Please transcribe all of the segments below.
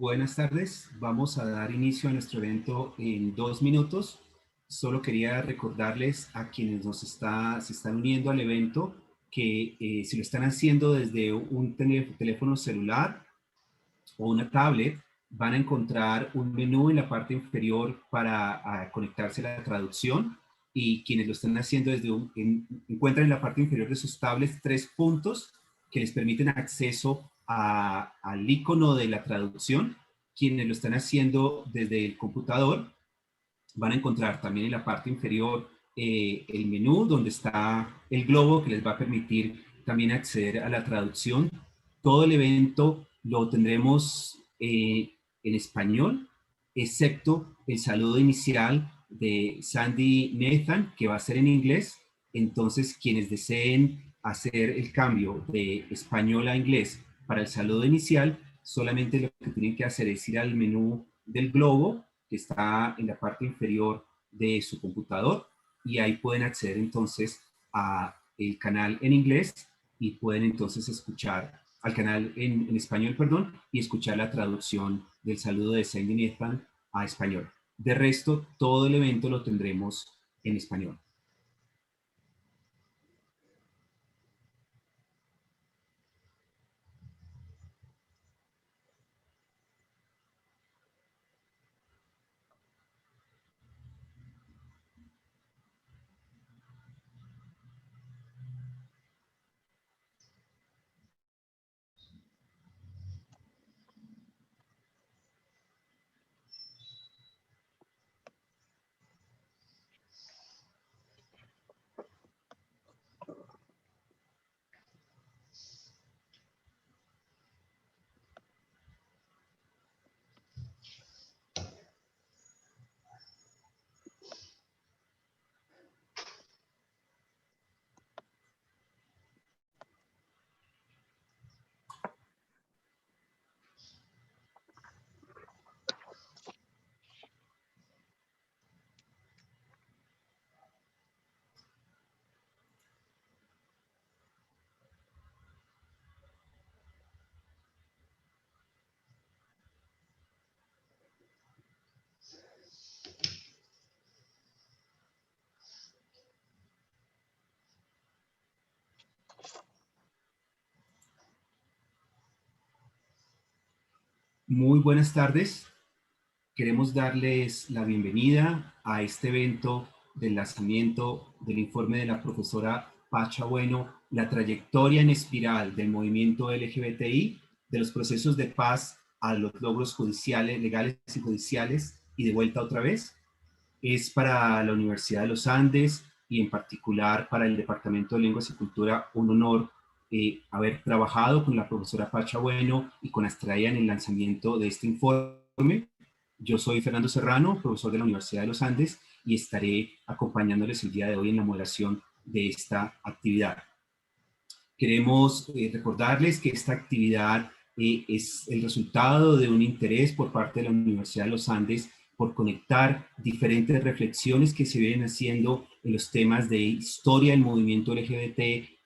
Buenas tardes. Vamos a dar inicio a nuestro evento en 2 minutos. Solo quería recordarles a quienes se están uniendo al evento que si lo están haciendo desde un teléfono celular o una tablet, van a encontrar un menú en la parte inferior para conectarse a la traducción, y quienes lo están haciendo encuentran en la parte inferior de sus tablets 3 puntos que les permiten acceso al icono de la traducción. Quienes lo están haciendo desde el computador van a encontrar también en la parte inferior el menú donde está el globo que les va a permitir también acceder a la traducción. Todo el evento lo tendremos en español, excepto el saludo inicial de Sandy Nathan, que va a ser en inglés. Entonces, quienes deseen hacer el cambio de español a inglés para el saludo inicial, solamente lo que tienen que hacer es ir al menú del globo que está en la parte inferior de su computador, y ahí pueden acceder entonces a el canal en inglés y pueden entonces escuchar al canal en español, perdón, y escuchar la traducción del saludo de Sandy Nathan a español. De resto, todo el evento lo tendremos en español. Muy buenas tardes. Queremos darles la bienvenida a este evento del lanzamiento del informe de la profesora Pacha Bueno, la trayectoria en espiral del movimiento LGBTI, de los procesos de paz a los logros judiciales, legales y judiciales, y de vuelta otra vez. Es para la Universidad de los Andes y en particular para el Departamento de Lenguas y Cultura un honor haber trabajado con la profesora Pacha Bueno y con Astraya en el lanzamiento de este informe. Yo soy Fernando Serrano, profesor de la Universidad de los Andes, y estaré acompañándoles el día de hoy en la moderación de esta actividad. Queremos recordarles que esta actividad es el resultado de un interés por parte de la Universidad de los Andes por conectar diferentes reflexiones que se vienen haciendo en los temas de historia del movimiento LGBT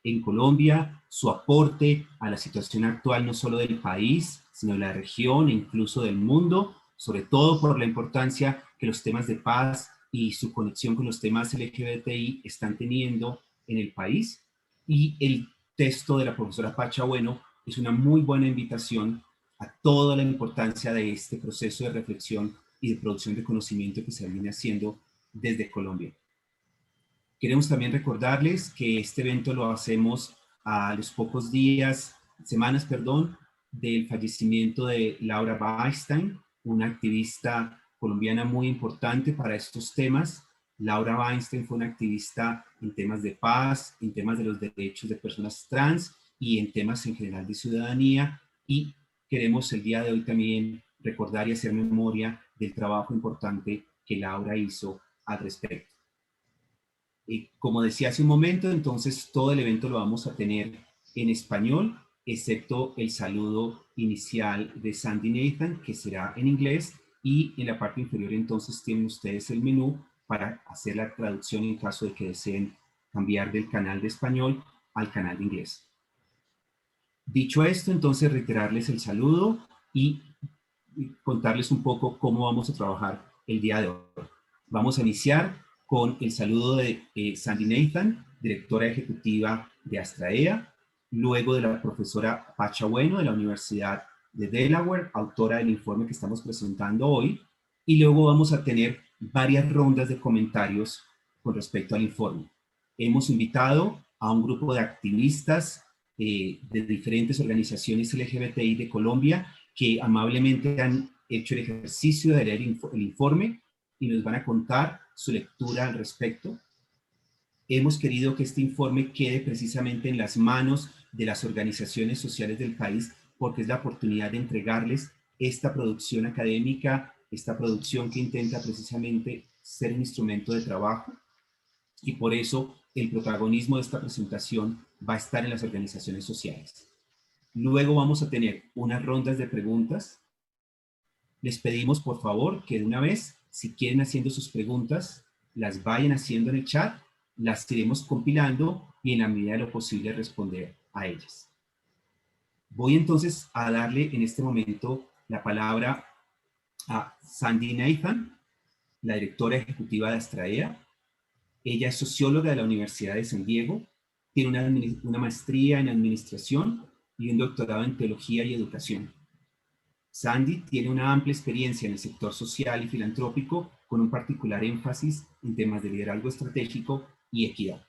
en Colombia, su aporte a la situación actual no solo del país, sino de la región e incluso del mundo, sobre todo por la importancia que los temas de paz y su conexión con los temas LGBTI están teniendo en el país. Y el texto de la profesora Pacha Bueno es una muy buena invitación a toda la importancia de este proceso de reflexión y de producción de conocimiento que se viene haciendo desde Colombia. Queremos también recordarles que este evento lo hacemos a los pocos semanas, del fallecimiento de Laura Weinstein, una activista colombiana muy importante para estos temas. Laura Weinstein fue una activista en temas de paz, en temas de los derechos de personas trans y en temas en general de ciudadanía, y queremos el día de hoy también recordar y hacer memoria del trabajo importante que Laura hizo al respecto. Como decía hace un momento, entonces todo el evento lo vamos a tener en español, excepto el saludo inicial de Sandy Nathan, que será en inglés, y en la parte inferior entonces tienen ustedes el menú para hacer la traducción en caso de que deseen cambiar del canal de español al canal de inglés. Dicho esto, entonces reiterarles el saludo y contarles un poco cómo vamos a trabajar el día de hoy. Vamos a iniciar con el saludo de Sandy Nathan, directora ejecutiva de Astraea, luego de la profesora Pacha Bueno de la Universidad de Delaware, autora del informe que estamos presentando hoy, y luego vamos a tener varias rondas de comentarios con respecto al informe. Hemos invitado a un grupo de activistas de diferentes organizaciones LGBTI de Colombia que amablemente han hecho el ejercicio de leer el informe y nos van a contar su lectura al respecto. Hemos querido que este informe quede precisamente en las manos de las organizaciones sociales del país porque es la oportunidad de entregarles esta producción académica, esta producción que intenta precisamente ser un instrumento de trabajo, y por eso el protagonismo de esta presentación va a estar en las organizaciones sociales. Luego vamos a tener unas rondas de preguntas. Les pedimos por favor que de una vez, si quieren haciendo sus preguntas, las vayan haciendo en el chat, las iremos compilando y en la medida de lo posible responder a ellas. Voy entonces a darle en este momento la palabra a Sandy Nathan, la directora ejecutiva de Astraea. Ella es socióloga de la Universidad de San Diego, tiene una maestría en administración y un doctorado en teología y educación. Sandy tiene una amplia experiencia en el sector social y filantrópico, con un particular énfasis en temas de liderazgo estratégico y equidad.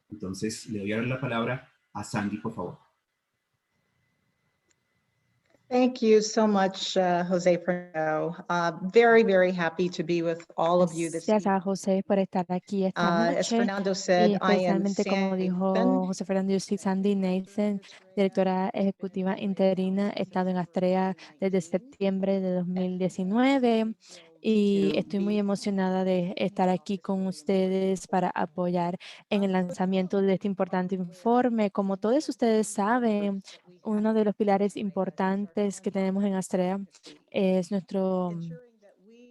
Entonces, le doy ahora la palabra a Sandy, por favor. Thank you so much, Jose Fernando. Very, very happy to be with all of you this Gracias a evening. José por estar aquí esta As noche. Fernando Y said, I am especialmente, como Sandy dijo Nathan. José Fernando, yo soy Sandy Nathan, directora ejecutiva interina. He estado en Astrea desde septiembre de 2019 y estoy muy emocionada de estar aquí con ustedes para apoyar en el lanzamiento de este importante informe. Como todos ustedes saben, uno de los pilares importantes que tenemos en Astrea es nuestro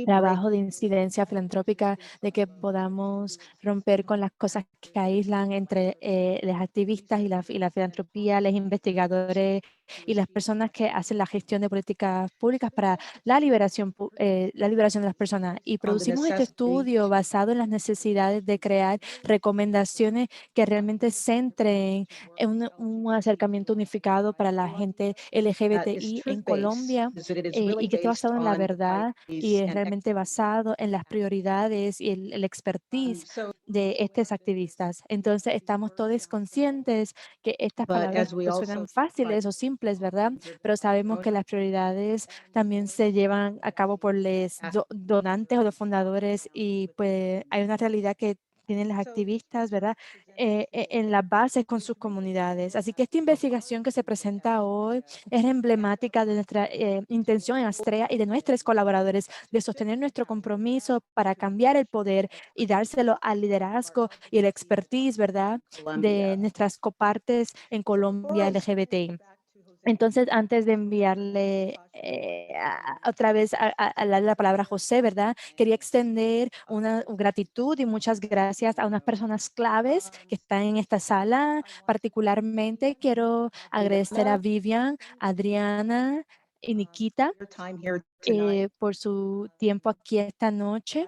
trabajo de incidencia filantrópica, de que podamos romper con las cosas que aíslan entre los activistas y la filantropía, los investigadores y las personas que hacen la gestión de políticas públicas para la liberación de las personas. Y producimos este estudio basado en las necesidades de crear recomendaciones que realmente centren en un acercamiento unificado para la gente LGBTI en Colombia, y que esté basado en la verdad y es realmente basado en las prioridades y el expertise de estos activistas. Entonces, estamos todos conscientes que estas palabras pues, suenan fáciles o simples, ¿verdad? Pero sabemos que las prioridades también se llevan a cabo por los donantes o los fundadores, y pues hay una realidad que tienen las activistas, ¿verdad? En las bases con sus comunidades. Así que esta investigación que se presenta hoy es emblemática de nuestra intención en Astrea y de nuestros colaboradores de sostener nuestro compromiso para cambiar el poder y dárselo al liderazgo y el expertise, ¿verdad?, de nuestras copartes en Colombia LGBTI. Entonces, antes de enviarle otra vez a la palabra a José, ¿verdad? Quería extender una gratitud y muchas gracias a unas personas claves que están en esta sala. Particularmente quiero agradecer a Vivian, Adriana y Nikita por su tiempo aquí esta noche.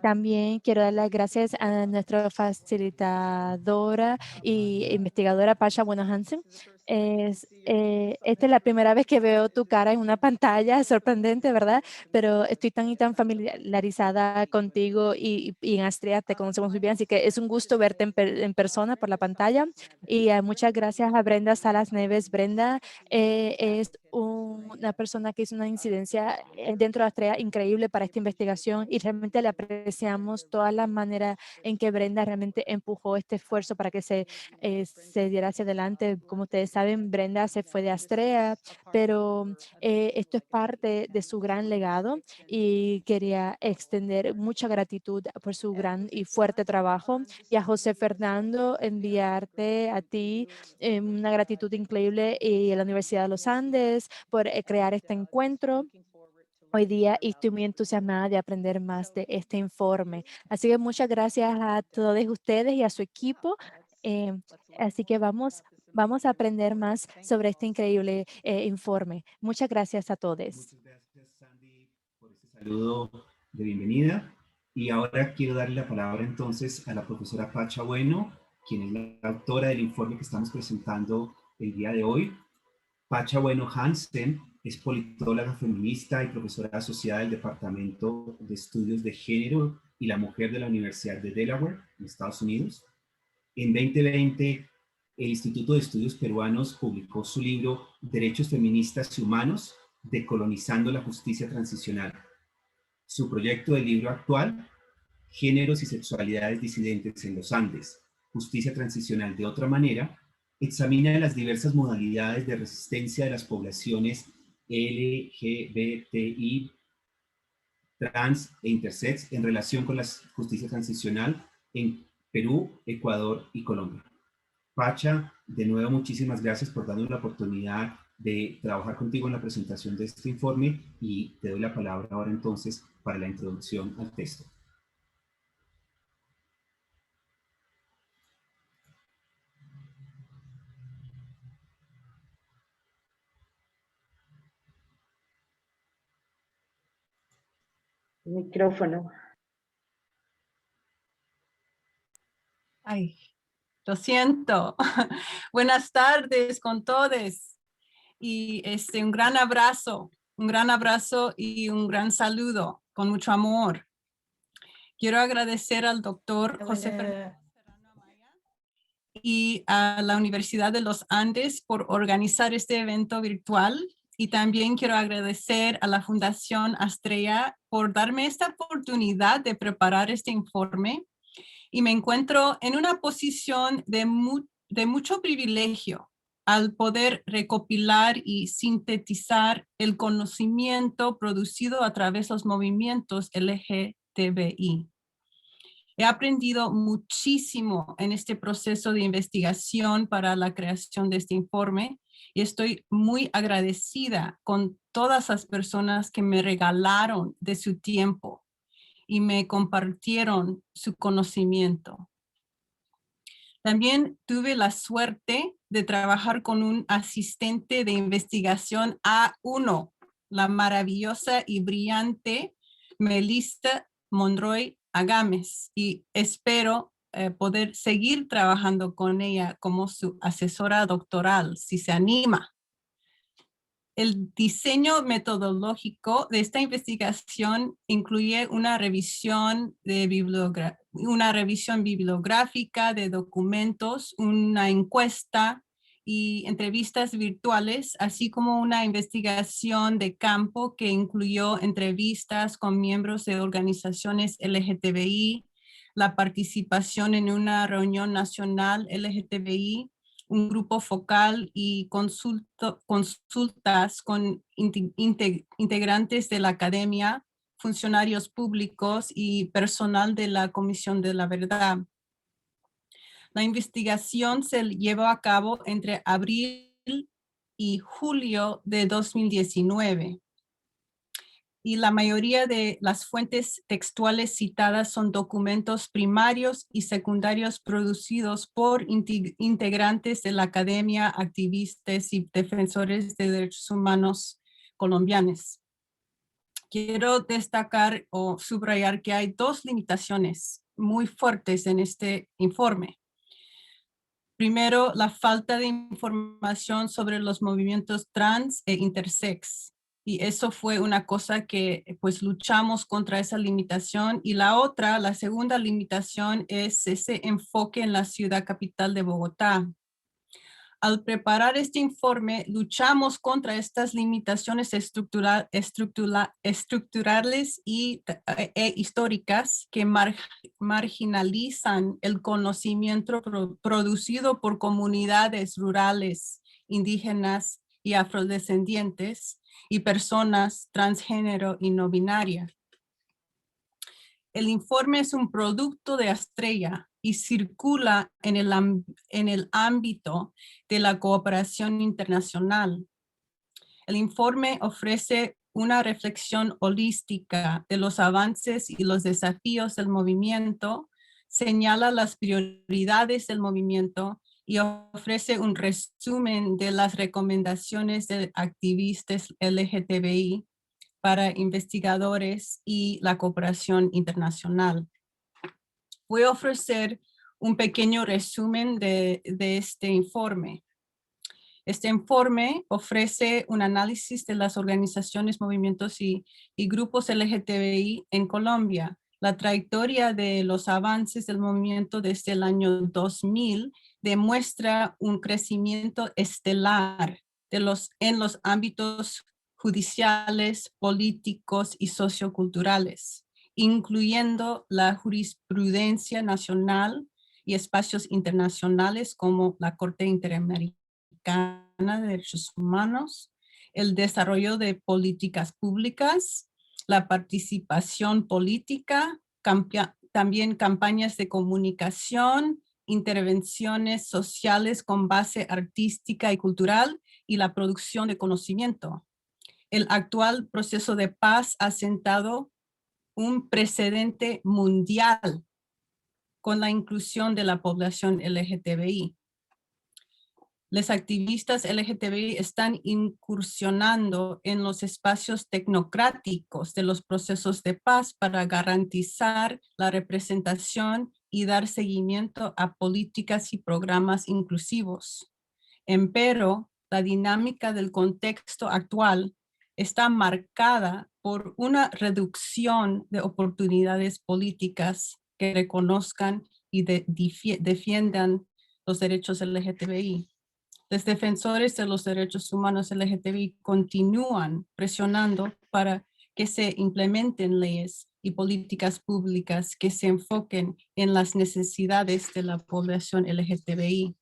También quiero dar las gracias a nuestra facilitadora y investigadora Pasha Bueno Hansen. Esta es la primera vez que veo tu cara en una pantalla, es sorprendente, ¿verdad? Pero estoy tan y tan familiarizada contigo y en Astrea te conocemos muy bien, así que es un gusto verte en persona por la pantalla. Y muchas gracias a Brenda Salas Neves. Brenda es una persona que hizo una incidencia dentro de Astrea increíble para esta investigación, y realmente le apreciamos toda la manera en que Brenda realmente empujó este esfuerzo para que se diera hacia adelante. Como ustedes saben, Brenda se fue de Astrea, pero esto es parte de su gran legado, y quería extender mucha gratitud por su gran y fuerte trabajo. Y a José Fernando, enviarte a ti una gratitud increíble, y a la Universidad de los Andes por crear este encuentro hoy día, y estoy muy entusiasmada de aprender más de este informe. Así que muchas gracias a todos ustedes y a su equipo. Eh, Así que vamos vamos a aprender más sobre este increíble informe. Muchas gracias a todos. Muchas gracias, Sandy, por este saludo de bienvenida. Y ahora quiero darle la palabra entonces a la profesora Pacha Bueno, quien es la autora del informe que estamos presentando el día de hoy. Pacha Bueno Hansen es politóloga feminista y profesora asociada del Departamento de Estudios de Género y la Mujer de la Universidad de Delaware, en Estados Unidos. En 2020, el Instituto de Estudios Peruanos publicó su libro Derechos Feministas y Humanos, Decolonizando la Justicia Transicional. Su proyecto de libro actual, Géneros y Sexualidades Disidentes en los Andes, Justicia Transicional de otra manera, examina las diversas modalidades de resistencia de las poblaciones LGBTI, trans e intersex en relación con la justicia transicional en Perú, Ecuador y Colombia. Pacha, de nuevo muchísimas gracias por darnos la oportunidad de trabajar contigo en la presentación de este informe y te doy la palabra ahora entonces para la introducción al texto. Micrófono. Ay, lo siento. Buenas tardes con todos. Y un gran abrazo y un gran saludo con mucho amor. Quiero agradecer al doctor José Fernández Serrano Amaya y a la Universidad de los Andes por organizar este evento virtual. Y también quiero agradecer a la Fundación Astrea por darme esta oportunidad de preparar este informe. Y me encuentro en una posición de mucho privilegio al poder recopilar y sintetizar el conocimiento producido a través de los movimientos LGTBI. He aprendido muchísimo en este proceso de investigación para la creación de este informe y estoy muy agradecida con todas las personas que me regalaron de su tiempo y me compartieron su conocimiento. También tuve la suerte de trabajar con un asistente de investigación A1, la maravillosa y brillante Melissa Monroy Agames, y espero poder seguir trabajando con ella como su asesora doctoral, si se anima. El diseño metodológico de esta investigación incluye una revisión bibliográfica de documentos, una encuesta y entrevistas virtuales, así como una investigación de campo que incluyó entrevistas con miembros de organizaciones LGTBI, la participación en una reunión nacional LGTBI, un grupo focal y consultas con integrantes de la academia, funcionarios públicos y personal de la Comisión de la Verdad. La investigación se llevó a cabo entre abril y julio de 2019. Y la mayoría de las fuentes textuales citadas son documentos primarios y secundarios producidos por integrantes de la academia, activistas y defensores de derechos humanos colombianos. Quiero destacar o subrayar que hay dos limitaciones muy fuertes en este informe. Primero, la falta de información sobre los movimientos trans e intersex. Y eso fue una cosa que pues luchamos contra esa limitación. Y la segunda limitación es ese enfoque en la ciudad capital de Bogotá. Al preparar este informe, luchamos contra estas limitaciones estructurales e históricas que marginalizan el conocimiento producido por comunidades rurales, indígenas y afrodescendientes y personas transgénero y no binarias. El informe es un producto de Astrea y circula en el ámbito de la cooperación internacional. El informe ofrece una reflexión holística de los avances y los desafíos del movimiento, señala las prioridades del movimiento y ofrece un resumen de las recomendaciones de activistas LGTBI para investigadores y la cooperación internacional. Voy a ofrecer un pequeño resumen de este informe. Este informe ofrece un análisis de las organizaciones, movimientos y grupos LGTBI en Colombia, la trayectoria de los avances del movimiento desde el año 2000 demuestra un crecimiento estelar en los ámbitos judiciales, políticos y socioculturales, incluyendo la jurisprudencia nacional y espacios internacionales como la Corte Interamericana de Derechos Humanos, el desarrollo de políticas públicas, la participación política, también campañas de comunicación, intervenciones sociales con base artística y cultural y la producción de conocimiento. El actual proceso de paz ha sentado un precedente mundial con la inclusión de la población LGTBI. Los activistas LGTBI están incursionando en los espacios tecnocráticos de los procesos de paz para garantizar la representación y dar seguimiento a políticas y programas inclusivos. Empero, la dinámica del contexto actual está marcada por una reducción de oportunidades políticas que reconozcan y defiendan los derechos LGTBI. Los defensores de los derechos humanos LGTBI continúan presionando para que se implementen leyes y políticas públicas que se enfoquen en las necesidades de la población LGTBI.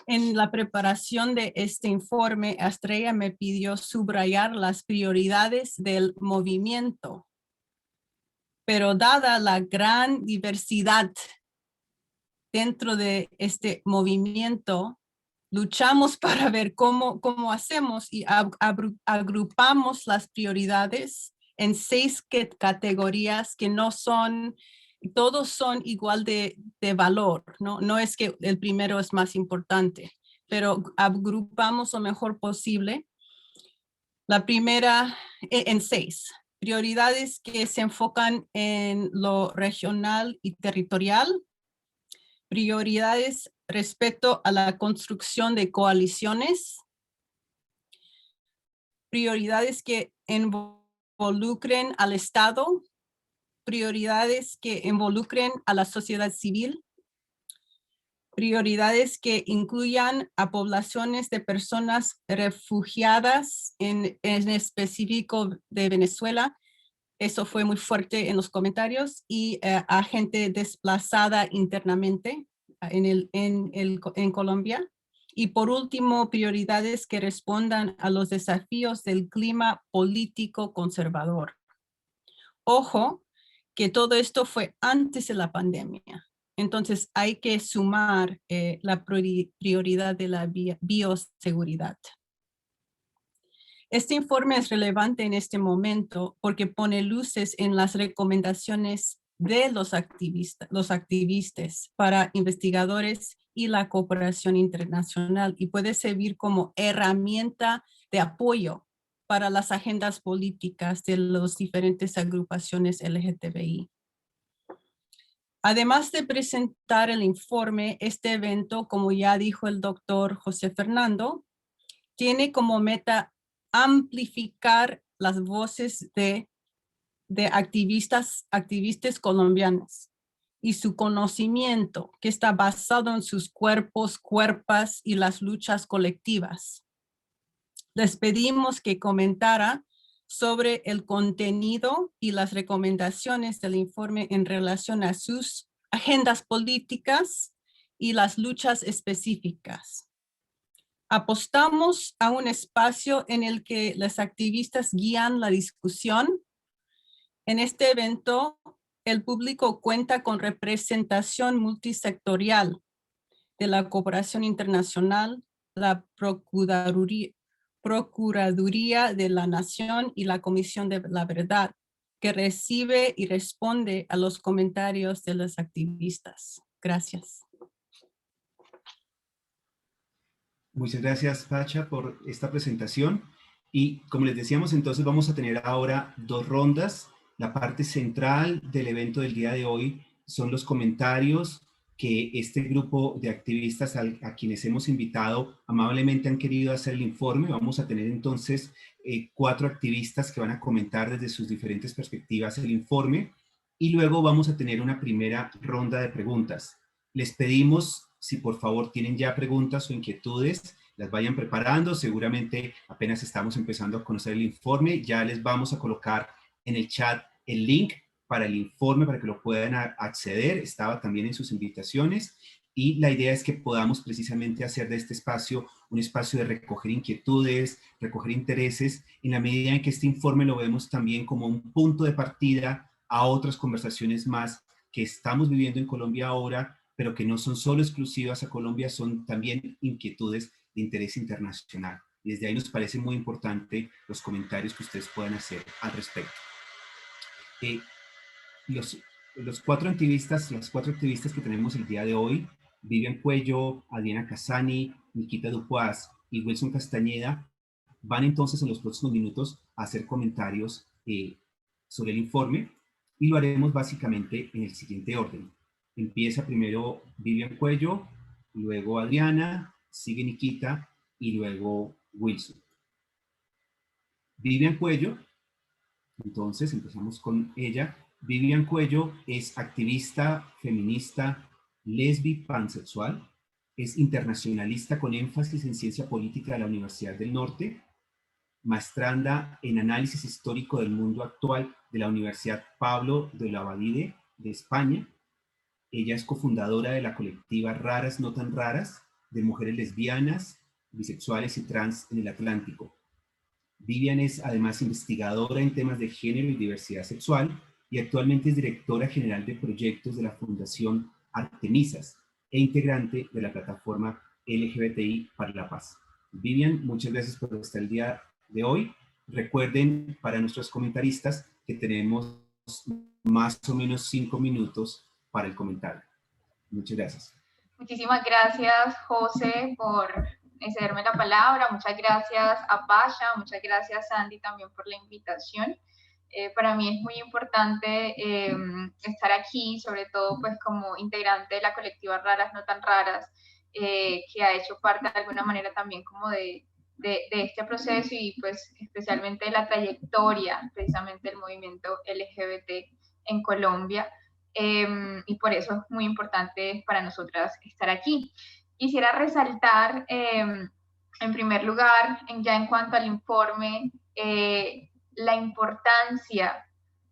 En la preparación de este informe, Estrella me pidió subrayar las prioridades del movimiento, pero dada la gran diversidad dentro de este movimiento, luchamos para ver cómo hacemos y agrupamos las prioridades en 6 categorías que no son, todos son igual de valor, ¿no? No es que el primero es más importante, pero agrupamos lo mejor posible. La primera en 6 prioridades que se enfocan en lo regional y territorial, prioridades respecto a la construcción de coaliciones, prioridades que involucren al Estado, prioridades que involucren a la sociedad civil, prioridades que incluyan a poblaciones de personas refugiadas, en específico de Venezuela. Eso fue muy fuerte en los comentarios, y a gente desplazada internamente en Colombia. Y por último, prioridades que respondan a los desafíos del clima político conservador. Ojo, que todo esto fue antes de la pandemia. Entonces hay que sumar la prioridad de la bioseguridad. Este informe es relevante en este momento porque pone luces en las recomendaciones de los activistas para investigadores y la cooperación internacional, y puede servir como herramienta de apoyo para las agendas políticas de las diferentes agrupaciones LGTBI. Además de presentar el informe, este evento, como ya dijo el doctor José Fernando, tiene como meta amplificar las voces de activistas colombianos y su conocimiento, que está basado en sus cuerpos, cuerpas y las luchas colectivas. Les pedimos que comentara sobre el contenido y las recomendaciones del informe en relación a sus agendas políticas y las luchas específicas. Apostamos a un espacio en el que los activistas guían la discusión. En este evento, el público cuenta con representación multisectorial de la cooperación internacional, la Procuraduría de la Nación y la Comisión de la Verdad, que recibe y responde a los comentarios de los activistas. Gracias. Muchas gracias, Pacha, por esta presentación. Y como les decíamos, entonces vamos a tener ahora dos rondas. La parte central del evento del día de hoy son los comentarios que este grupo de activistas a quienes hemos invitado amablemente han querido hacer el informe. Vamos a tener entonces 4 activistas que van a comentar desde sus diferentes perspectivas el informe y luego vamos a tener una primera ronda de preguntas. Les pedimos, si por favor tienen ya preguntas o inquietudes, las vayan preparando. Seguramente apenas estamos empezando a conocer el informe. Ya les vamos a colocar en el chat el link para el informe para que lo puedan acceder. Estaba también en sus invitaciones. Y la idea es que podamos precisamente hacer de este espacio un espacio de recoger inquietudes, recoger intereses, en la medida en que este informe lo vemos también como un punto de partida a otras conversaciones más que estamos viviendo en Colombia ahora, pero que no son solo exclusivas a Colombia, son también inquietudes de interés internacional. Y desde ahí nos parece muy importante los comentarios que ustedes puedan hacer al respecto. Las cuatro activistas que tenemos el día de hoy, Vivian Cuello, Adriana Casani, Nikita Dupuaz y Wilson Castañeda, van entonces en los próximos minutos a hacer comentarios sobre el informe y lo haremos básicamente en el siguiente orden. Empieza primero Vivian Cuello, luego Adriana, sigue Nikita y luego Wilson. Vivian Cuello, entonces empezamos con ella. Vivian Cuello es activista, feminista, lesbi, pansexual, es internacionalista con énfasis en ciencia política de la Universidad del Norte, maestranda en análisis histórico del mundo actual de la Universidad Pablo de Olavide de España. Ella es cofundadora de la colectiva Raras No Tan Raras, de mujeres lesbianas, bisexuales y trans en el Atlántico. Vivian es además investigadora en temas de género y diversidad sexual y actualmente es directora general de proyectos de la Fundación Artemisas e integrante de la plataforma LGBTI para la Paz. Vivian, muchas gracias por estar el día de hoy. Recuerden para nuestros comentaristas que tenemos más o menos 5 minutos para el comentario. Muchas gracias. Muchísimas gracias, José, por cederme la palabra. Muchas gracias a Pasha, muchas gracias, Sandy, también por la invitación. Para mí es muy importante estar aquí, sobre todo pues como integrante de la colectiva Raras No Tan Raras, que ha hecho parte de alguna manera también como de este proceso y pues especialmente de la trayectoria precisamente del movimiento LGBT en Colombia. Y por eso es muy importante para nosotras estar aquí. Quisiera resaltar, en primer lugar, ya en cuanto al informe, la importancia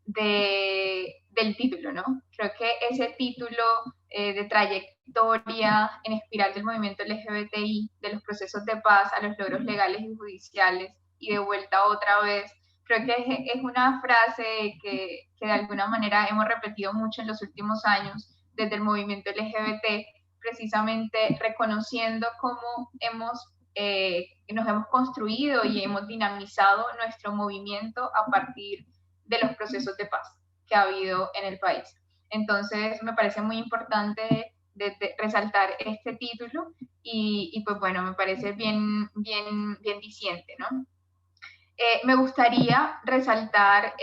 del título, ¿no? Creo que ese título de trayectoria en espiral del movimiento LGBTI, de los procesos de paz a los logros legales y judiciales y de vuelta otra vez, creo que es una frase que de alguna manera hemos repetido mucho en los últimos años desde el movimiento LGBT, precisamente reconociendo cómo nos hemos construido y hemos dinamizado nuestro movimiento a partir de los procesos de paz que ha habido en el país. Entonces, me parece muy importante de resaltar este título y pues bueno, me parece bien diciente, ¿no? Me gustaría resaltar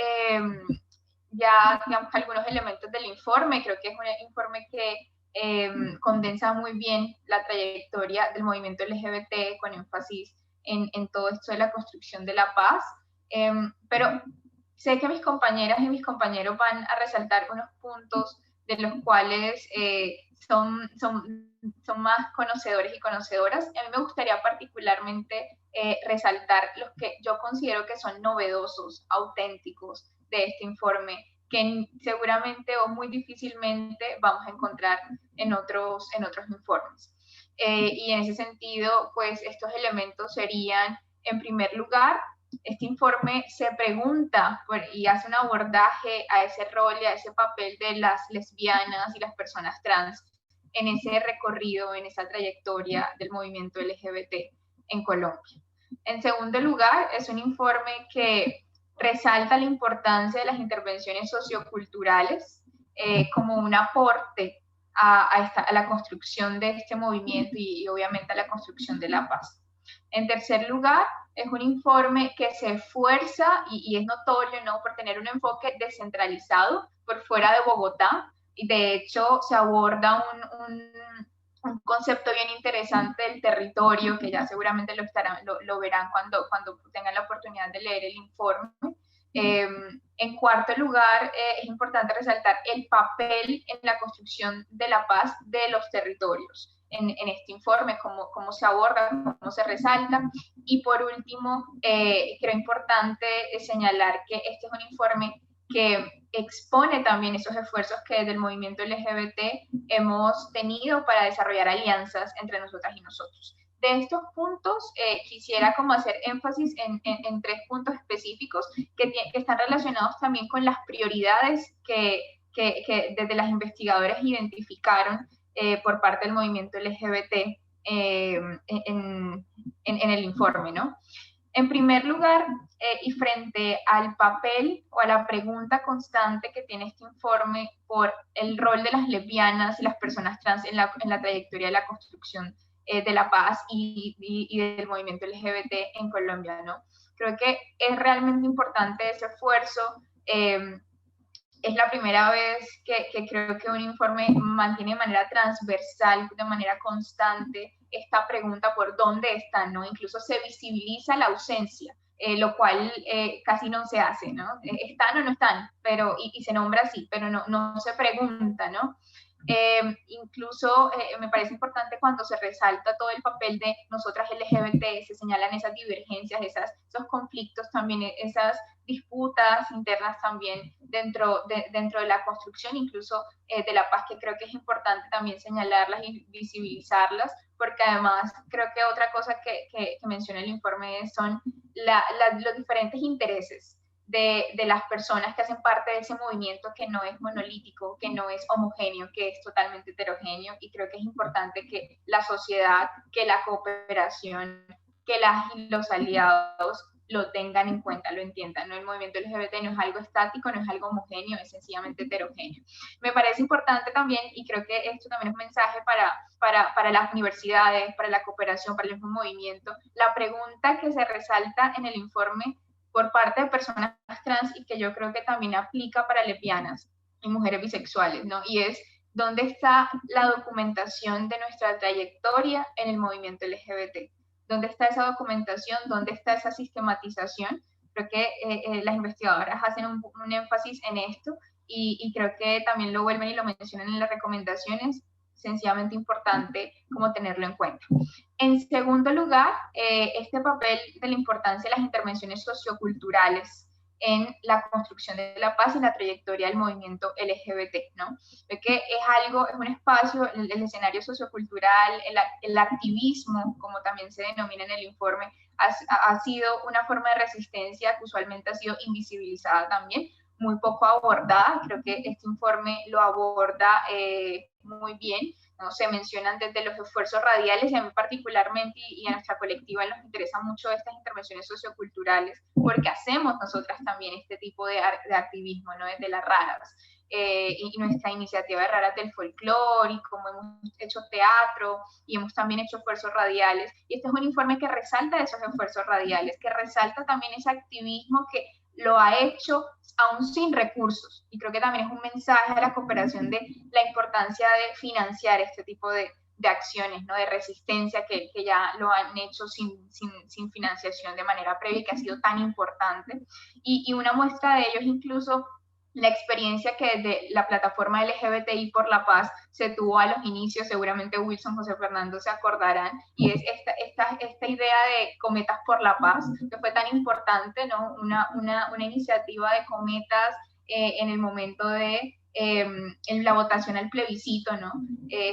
ya, digamos, algunos elementos del informe. Creo que es un informe que condensa muy bien la trayectoria del movimiento LGBT con énfasis en todo esto de la construcción de la paz. Pero sé que mis compañeras y mis compañeros van a resaltar unos puntos de los cuales son más conocedores y conocedoras. A mí me gustaría particularmente resaltar los que yo considero que son novedosos, auténticos de este informe, que seguramente o muy difícilmente vamos a encontrar en otros informes. Y en ese sentido, pues estos elementos serían, en primer lugar, este informe se pregunta y hace un abordaje a ese rol y a ese papel de las lesbianas y las personas trans en ese recorrido, en esa trayectoria del movimiento LGBT en Colombia. En segundo lugar, es un informe que resalta la importancia de las intervenciones socioculturales como un aporte a la construcción de este movimiento y obviamente a la construcción de la paz. En tercer lugar, es un informe que se esfuerza y es notorio, ¿no?, por tener un enfoque descentralizado por fuera de Bogotá, y de hecho se aborda un concepto bien interesante del territorio, que ya seguramente lo verán cuando tengan la oportunidad de leer el informe. En cuarto lugar, es importante resaltar el papel en la construcción de la paz de los territorios en este informe, cómo se aborda, cómo se resalta. Y por último, creo importante señalar que este es un informe que expone también esos esfuerzos que desde el movimiento LGBT hemos tenido para desarrollar alianzas entre nosotras y nosotros. De estos puntos, quisiera como hacer énfasis en 3 puntos específicos que están relacionados también con las prioridades que desde las investigadoras identificaron por parte del movimiento LGBT en el informe, ¿no? En primer lugar, y frente al papel o a la pregunta constante que tiene este informe por el rol de las lesbianas y las personas trans en la trayectoria de la construcción de la paz y del movimiento LGBT en Colombia, ¿no? Creo que es realmente importante ese esfuerzo. Es la primera vez que creo que un informe mantiene de manera transversal, de manera constante, esta pregunta por dónde están, ¿no? Incluso se visibiliza la ausencia, lo cual casi no se hace, ¿no? ¿Están o no están? Pero, y se nombra así, pero no se pregunta, ¿no? Incluso me parece importante cuando se resalta todo el papel de nosotras LGBT, se señalan esas divergencias, esos conflictos también, esas disputas internas también dentro de la construcción, incluso de la paz, que creo que es importante también señalarlas y visibilizarlas, porque además creo que otra cosa que menciona el informe son los diferentes intereses de las personas que hacen parte de ese movimiento, que no es monolítico, que no es homogéneo, que es totalmente heterogéneo, y creo que es importante que la sociedad, que la cooperación, que los aliados lo tengan en cuenta, lo entiendan, ¿no? El movimiento LGBT no es algo estático, no es algo homogéneo, es sencillamente heterogéneo. Me parece importante también, y creo que esto también es un mensaje para las universidades, para la cooperación, para el mismo movimiento, la pregunta que se resalta en el informe por parte de personas trans y que yo creo que también aplica para lesbianas y mujeres bisexuales, ¿no? Y es, ¿dónde está la documentación de nuestra trayectoria en el movimiento LGBT? ¿Dónde está esa documentación? ¿Dónde está esa sistematización? Creo que las investigadoras hacen un énfasis en esto y creo que también lo vuelven y lo mencionan en las recomendaciones, sencillamente importante como tenerlo en cuenta. En segundo lugar, este papel de la importancia de las intervenciones socioculturales en la construcción de la paz y la trayectoria del movimiento LGBT, ¿no? Que es un espacio, el escenario sociocultural, el activismo, como también se denomina en el informe, ha sido una forma de resistencia que usualmente ha sido invisibilizada también, muy poco abordada. Creo que este informe lo aborda muy bien, ¿no? Se mencionan desde los esfuerzos radiales, y a mí particularmente y a nuestra colectiva nos interesan mucho estas intervenciones socioculturales, porque hacemos nosotras también este tipo de activismo, ¿no? Desde las raras. Y nuestra iniciativa de Raras del Folclore, y como hemos hecho teatro y hemos también hecho esfuerzos radiales. Y este es un informe que resalta esos esfuerzos radiales, que resalta también ese activismo que lo ha hecho aún sin recursos. Y creo que también es un mensaje a la cooperación de la importancia de financiar este tipo de acciones, ¿no? De resistencia que ya lo han hecho sin financiación de manera previa, y que ha sido tan importante. Y una muestra de ello es incluso la experiencia que desde la plataforma LGBTI por la Paz se tuvo a los inicios, seguramente Wilson, José Fernando se acordarán, y es esta idea de Cometas por la Paz, que fue tan importante, ¿no? Una iniciativa de cometas en el momento de en la votación al plebiscito, ¿no?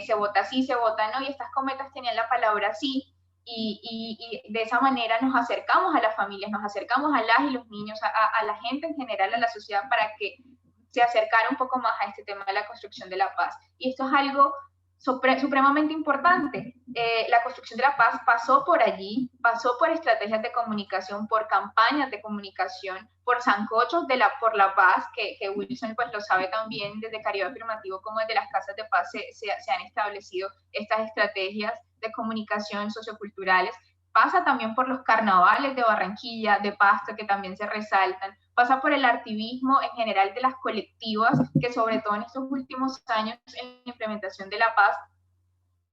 Se vota sí, se vota no, y estas cometas tenían la palabra sí, y de esa manera nos acercamos a las familias, nos acercamos a las y los niños, a la gente en general, a la sociedad, para que se acercara un poco más a este tema de la construcción de la paz. Y esto es algo supremamente importante, la construcción de la paz pasó por allí, pasó por estrategias de comunicación, por campañas de comunicación, por sancochos por la paz, que Wilson pues lo sabe también desde Caribe Afirmativo, como desde las casas de paz se han establecido estas estrategias de comunicación socioculturales. Pasa también por los carnavales de Barranquilla, de Pasto, que también se resaltan. Pasa por el activismo en general de las colectivas, que sobre todo en estos últimos años en la implementación de la paz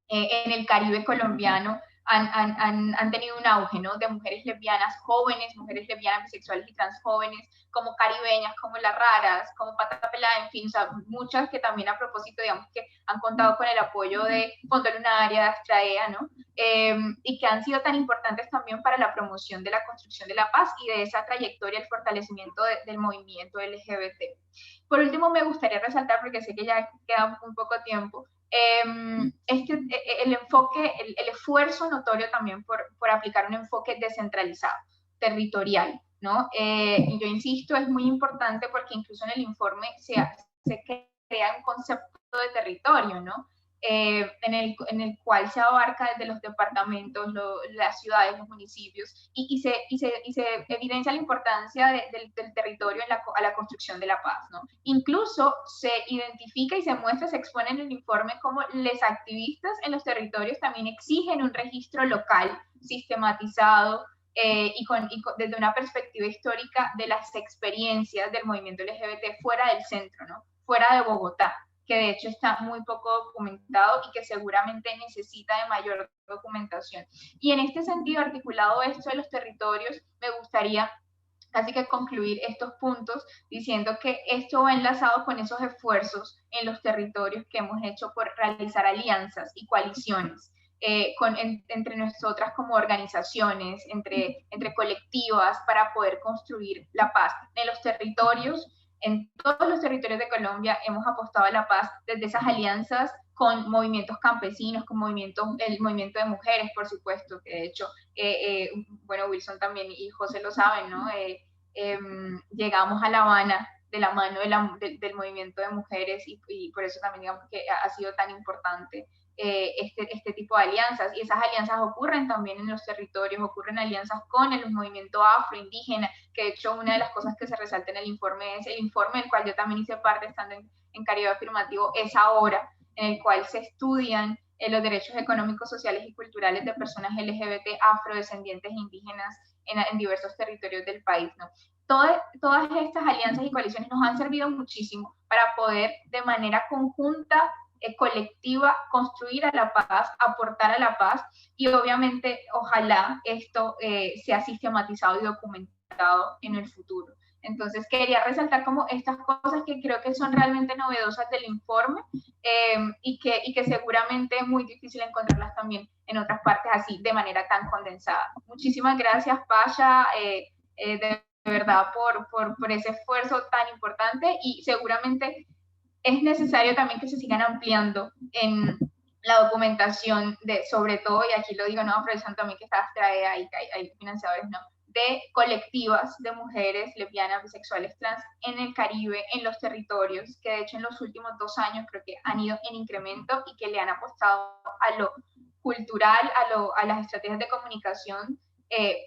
en el Caribe colombiano han tenido un auge, ¿no? De mujeres lesbianas jóvenes, mujeres lesbianas, bisexuales y trans jóvenes, como caribeñas, como Las Raras, como Pata Pelada, en fin, o sea, muchas que también a propósito, digamos, que han contado con el apoyo de Fondo Lunaria, de Astraea, ¿no? Y que han sido tan importantes también para la promoción de la construcción de la paz y de esa trayectoria, el fortalecimiento del movimiento LGBT. Por último, me gustaría resaltar, porque sé que ya queda muy poco tiempo, el enfoque, el esfuerzo notorio también por aplicar un enfoque descentralizado, territorial, ¿no? Yo insisto, es muy importante porque incluso en el informe se crea un concepto de territorio, ¿no? En el cual se abarca desde los departamentos, las ciudades, los municipios, y se evidencia la importancia del territorio a la construcción de la paz, ¿no? Incluso se identifica y se muestra, se expone en el informe cómo los activistas en los territorios también exigen un registro local sistematizado, desde una perspectiva histórica de las experiencias del movimiento LGBT fuera del centro, ¿no? Fuera de Bogotá, que de hecho está muy poco documentado y que seguramente necesita de mayor documentación. Y en este sentido, articulado esto de los territorios, me gustaría casi que concluir estos puntos diciendo que esto va enlazado con esos esfuerzos en los territorios que hemos hecho por realizar alianzas y coaliciones entre nosotras como organizaciones, entre colectivas, para poder construir la paz en los territorios. En todos los territorios de Colombia hemos apostado a la paz desde esas alianzas con movimientos campesinos, con el movimiento de mujeres, por supuesto, que de hecho, bueno, Wilson también y José lo saben, ¿no? Llegamos a La Habana de la mano del movimiento de mujeres y por eso también digamos que ha sido tan importante este tipo de alianzas, y esas alianzas ocurren también en los territorios, ocurren alianzas con el movimiento afroindígena, que de hecho una de las cosas que se resalta en el informe es el informe del cual yo también hice parte estando en Caribe Afirmativo, es ahora, en el cual se estudian los derechos económicos, sociales y culturales de personas LGBT, afrodescendientes e indígenas en diversos territorios del país, ¿no? Todas estas alianzas y coaliciones nos han servido muchísimo para poder de manera conjunta, colectiva, construir a la paz, aportar a la paz, y obviamente ojalá esto sea sistematizado y documentado en el futuro. Entonces quería resaltar como estas cosas que creo que son realmente novedosas del informe y que seguramente es muy difícil encontrarlas también en otras partes así de manera tan condensada. Muchísimas gracias, Pasha, de verdad por ese esfuerzo tan importante, y seguramente es necesario también que se sigan ampliando en la documentación sobre todo, y aquí lo digo, no, aprovechando también que está Astraea y que hay financiadores, ¿no? De colectivas de mujeres lesbianas, bisexuales, trans en el Caribe, en los territorios, que de hecho en los últimos 2 años creo que han ido en incremento y que le han apostado a lo cultural, a las estrategias de comunicación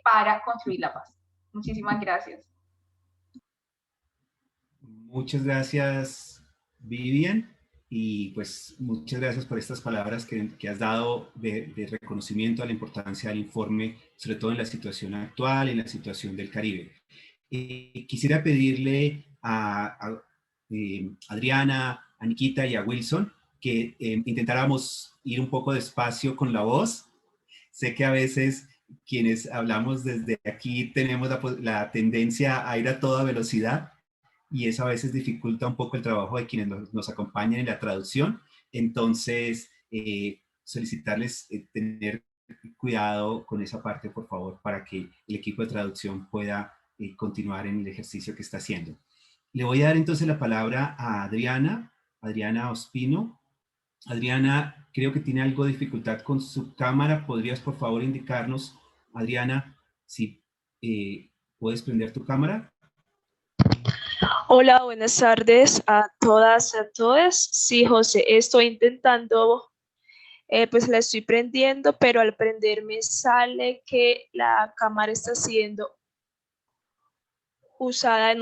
para construir la paz. Muchísimas gracias. Muchas gracias, Vivian, y pues muchas gracias por estas palabras que has dado de reconocimiento a la importancia del informe, sobre todo en la situación actual, en la situación del Caribe. Quisiera pedirle a Adriana, a Nikita y a Wilson que intentáramos ir un poco despacio con la voz. Sé que a veces quienes hablamos desde aquí tenemos la tendencia a ir a toda velocidad, y eso a veces dificulta un poco el trabajo de quienes nos acompañan en la traducción. Entonces, solicitarles tener cuidado con esa parte, por favor, para que el equipo de traducción pueda continuar en el ejercicio que está haciendo. Le voy a dar entonces la palabra a Adriana Ospino. Adriana, creo que tiene algo de dificultad con su cámara. ¿Podrías, por favor, indicarnos, Adriana, si puedes prender tu cámara? Hola, buenas tardes a todas y a todos. Sí, José, estoy intentando pues la estoy prendiendo, pero al prender me sale que la cámara está siendo usada en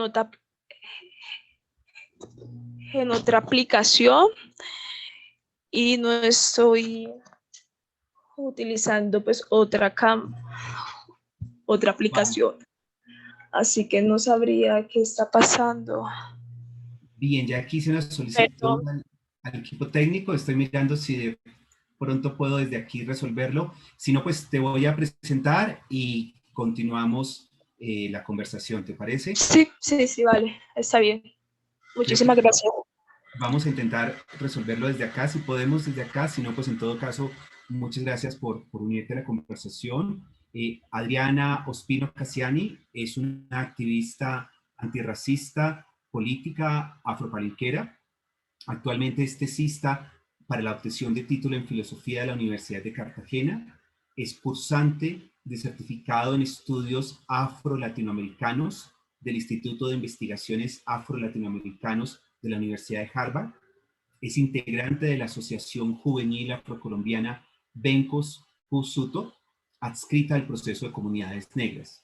otra aplicación y no estoy utilizando pues otra aplicación. Así que no sabría qué está pasando. Bien, ya aquí hice una solicitud al equipo técnico. Estoy mirando si de pronto puedo desde aquí resolverlo. Si no, pues te voy a presentar y continuamos la conversación, ¿te parece? Sí, vale, está bien. Muchísimas gracias. Vamos a intentar resolverlo desde acá, si podemos desde acá. Si no, pues en todo caso, muchas gracias por unirte a la conversación. Adriana Ospino Cassiani es una activista antirracista, política afropalenquera. Actualmente es tesista para la obtención de título en Filosofía de la Universidad de Cartagena. Es cursante de certificado en estudios afro-latinoamericanos del Instituto de Investigaciones Afro-Latinoamericanos de la Universidad de Harvard. Es integrante de la Asociación Juvenil Afrocolombiana Bencos Cusuto, adscrita al proceso de comunidades negras.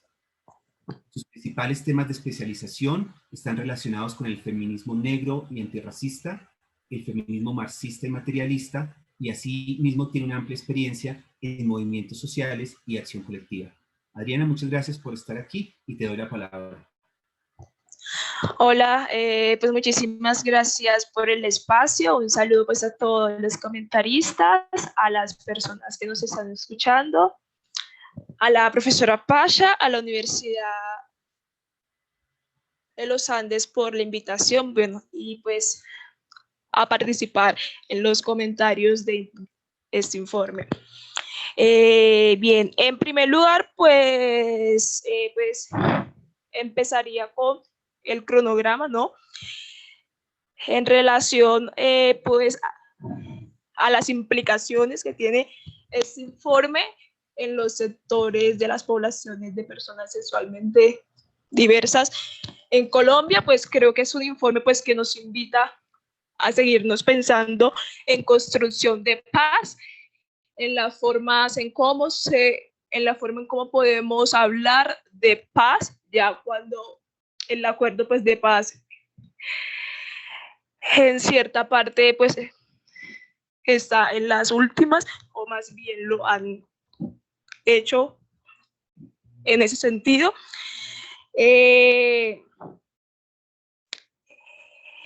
Sus principales temas de especialización están relacionados con el feminismo negro y antirracista, el feminismo marxista y materialista, y asimismo tiene una amplia experiencia en movimientos sociales y acción colectiva. Adriana, muchas gracias por estar aquí y te doy la palabra. Hola, pues muchísimas gracias por el espacio. Un saludo pues a todos los comentaristas, a las personas que nos están escuchando, a la profesora Pacha, a la Universidad de los Andes por la invitación, bueno, y pues a participar en los comentarios de este informe. Bien, en primer lugar, pues empezaría con el cronograma, ¿no? En relación, pues, a las implicaciones que tiene este informe en los sectores de las poblaciones de personas sexualmente diversas en Colombia, pues creo que es un informe pues que nos invita a seguirnos pensando en construcción de paz, en la forma en cómo podemos hablar de paz ya cuando el acuerdo pues de paz en cierta parte pues está en las últimas, o más bien lo han hecho en ese sentido.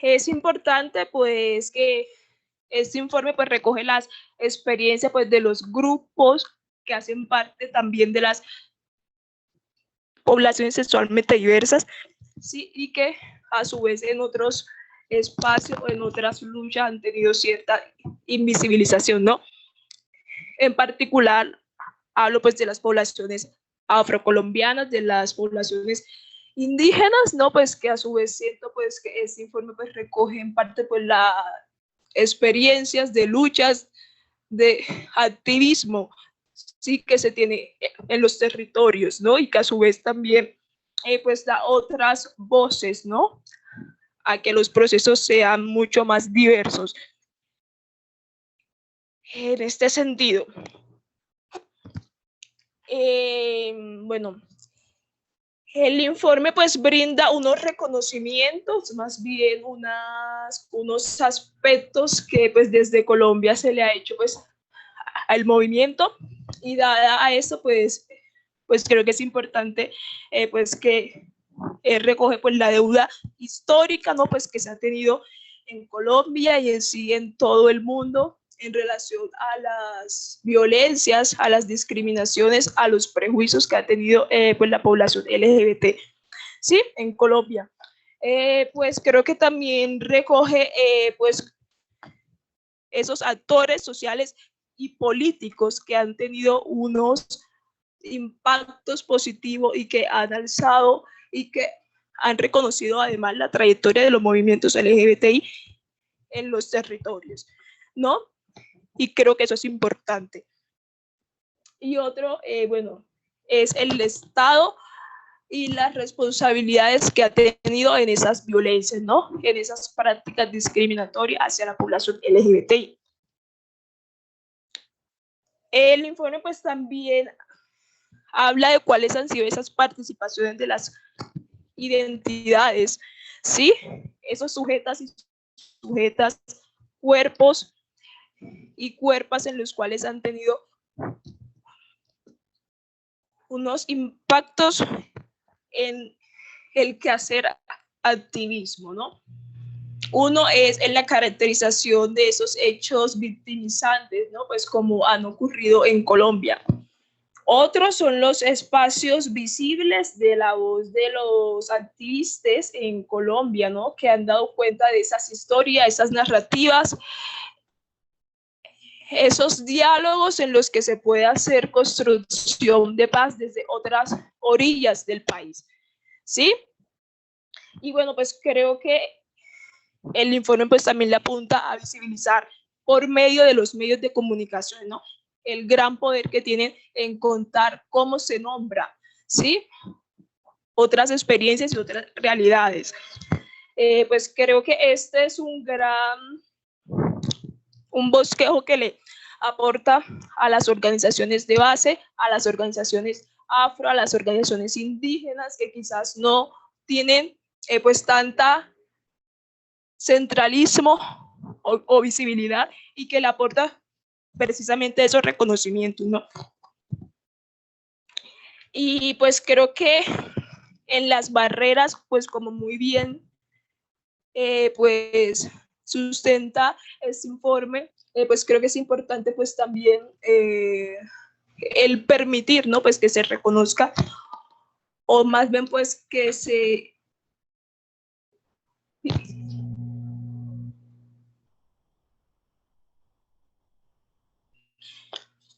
Es importante pues que este informe pues recoge las experiencias pues de los grupos que hacen parte también de las poblaciones sexualmente diversas, ¿sí? Y que a su vez en otros espacios o en otras luchas han tenido cierta invisibilización, ¿no? En particular hablo pues de las poblaciones afrocolombianas, de las poblaciones indígenas, ¿no? Pues que a su vez siento pues que este informe pues recoge en parte pues las experiencias de luchas, de activismo, sí, que se tiene en los territorios, ¿no? Y que a su vez también pues da otras voces, ¿no? A que los procesos sean mucho más diversos. En este sentido, bueno, el informe pues brinda unos reconocimientos, más bien unos aspectos que pues desde Colombia se le ha hecho pues al movimiento, y dada a eso pues creo que es importante pues que recoge pues la deuda histórica, ¿no? Pues que se ha tenido en Colombia y en sí en todo el mundo en relación a las violencias, a las discriminaciones, a los prejuicios que ha tenido pues la población LGBT, ¿sí? En Colombia. Pues creo que también recoge pues esos actores sociales y políticos que han tenido unos impactos positivos y que han alzado y que han reconocido además la trayectoria de los movimientos LGBTI en los territorios, ¿no? Y creo que eso es importante. Y otro, bueno, es el Estado y las responsabilidades que ha tenido en esas violencias, ¿no? En esas prácticas discriminatorias hacia la población LGBTI. El informe pues también habla de cuáles han sido esas participaciones de las identidades, ¿sí? Esos sujetas y sujetas, cuerpos y cuerpas en los cuales han tenido unos impactos en el quehacer activismo, ¿no? Uno es en la caracterización de esos hechos victimizantes, ¿no? Pues como han ocurrido en Colombia. Otros son los espacios visibles de la voz de los activistas en Colombia, ¿no? Que han dado cuenta de esas historias, esas narrativas, esos diálogos en los que se puede hacer construcción de paz desde otras orillas del país, ¿sí? Y bueno, pues creo que el informe pues también le apunta a visibilizar por medio de los medios de comunicación, ¿no? El gran poder que tienen en contar cómo se nombra, ¿sí? Otras experiencias y otras realidades. Pues creo que este es un bosquejo que le aporta a las organizaciones de base, a las organizaciones afro, a las organizaciones indígenas que quizás no tienen pues tanta centralismo o visibilidad, y que le aporta precisamente esos reconocimientos, ¿no? Y pues creo que en las barreras, pues como muy bien pues sustenta este informe, pues creo que es importante pues también el permitir, ¿no? Pues que se reconozca, o más bien pues que se...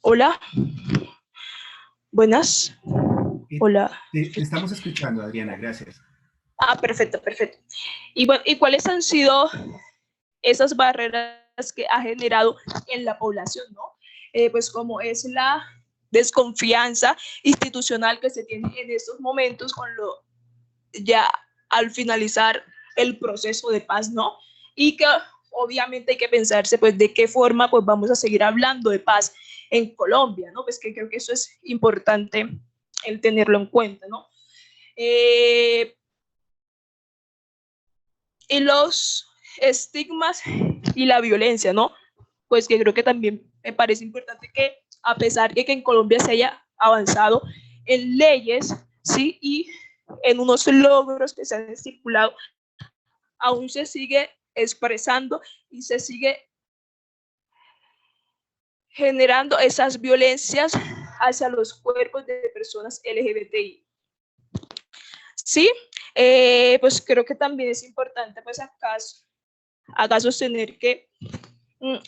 Hola. Buenas. Hola. Te estamos escuchando, Adriana, gracias. Ah, perfecto, perfecto. Y bueno, ¿y cuáles han sido esas barreras que ha generado en la población, ¿no? Pues como es la desconfianza institucional que se tiene en estos momentos con lo ya al finalizar el proceso de paz, ¿no? Y que obviamente hay que pensarse pues de qué forma pues vamos a seguir hablando de paz en Colombia, ¿no? Pues que creo que eso es importante el tenerlo en cuenta, ¿no? Y los estigmas y la violencia, ¿no? Pues que creo que también me parece importante que a pesar de que en Colombia se haya avanzado en leyes, ¿sí? Y en unos logros que se han estipulado, aún se sigue expresando y se sigue generando esas violencias hacia los cuerpos de personas LGBTI. Sí, pues creo que también es importante pues acá sostener que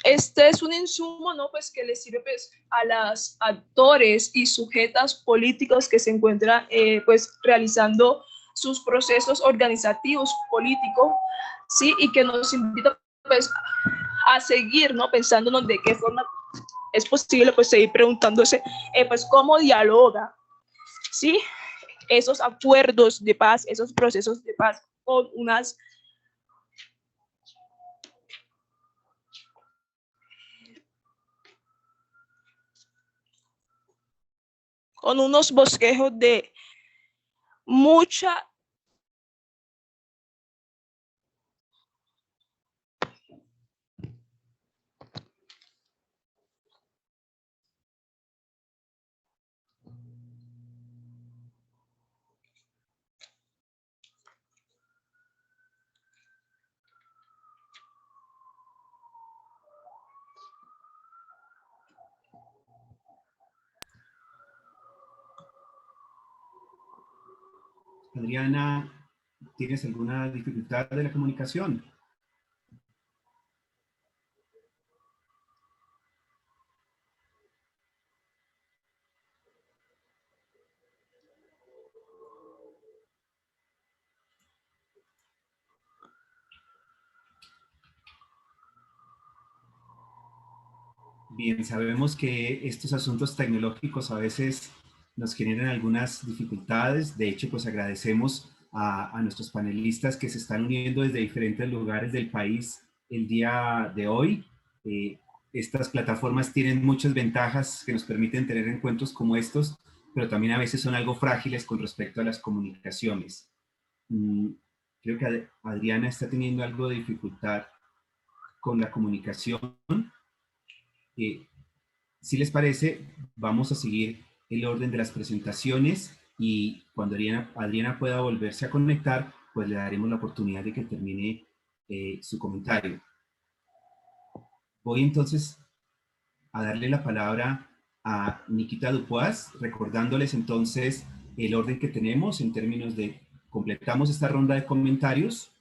este es un insumo, ¿no? Pues que le sirve pues a los actores y sujetas políticos que se encuentran pues realizando sus procesos organizativos políticos, ¿sí? Y que nos invita pues a seguir, ¿no? Pensándonos de qué forma es posible pues seguir preguntándose pues cómo dialoga, ¿sí? Esos acuerdos de paz, esos procesos de paz con unos bosquejos de mucha Adriana, ¿tienes alguna dificultad de la comunicación? Bien, sabemos que estos asuntos tecnológicos a veces nos generan algunas dificultades. De hecho, pues agradecemos a nuestros panelistas que se están uniendo desde diferentes lugares del país el día de hoy. Estas plataformas tienen muchas ventajas que nos permiten tener encuentros como estos, pero también a veces son algo frágiles con respecto a las comunicaciones. Creo que Adriana está teniendo algo de dificultad con la comunicación. Si les parece, vamos a seguir el orden de las presentaciones y cuando Adriana pueda volverse a conectar, pues le daremos la oportunidad de que termine su comentario. Voy entonces a darle la palabra a Nikita Dupuaz, recordándoles entonces el orden que tenemos en términos de completamos esta ronda de comentarios,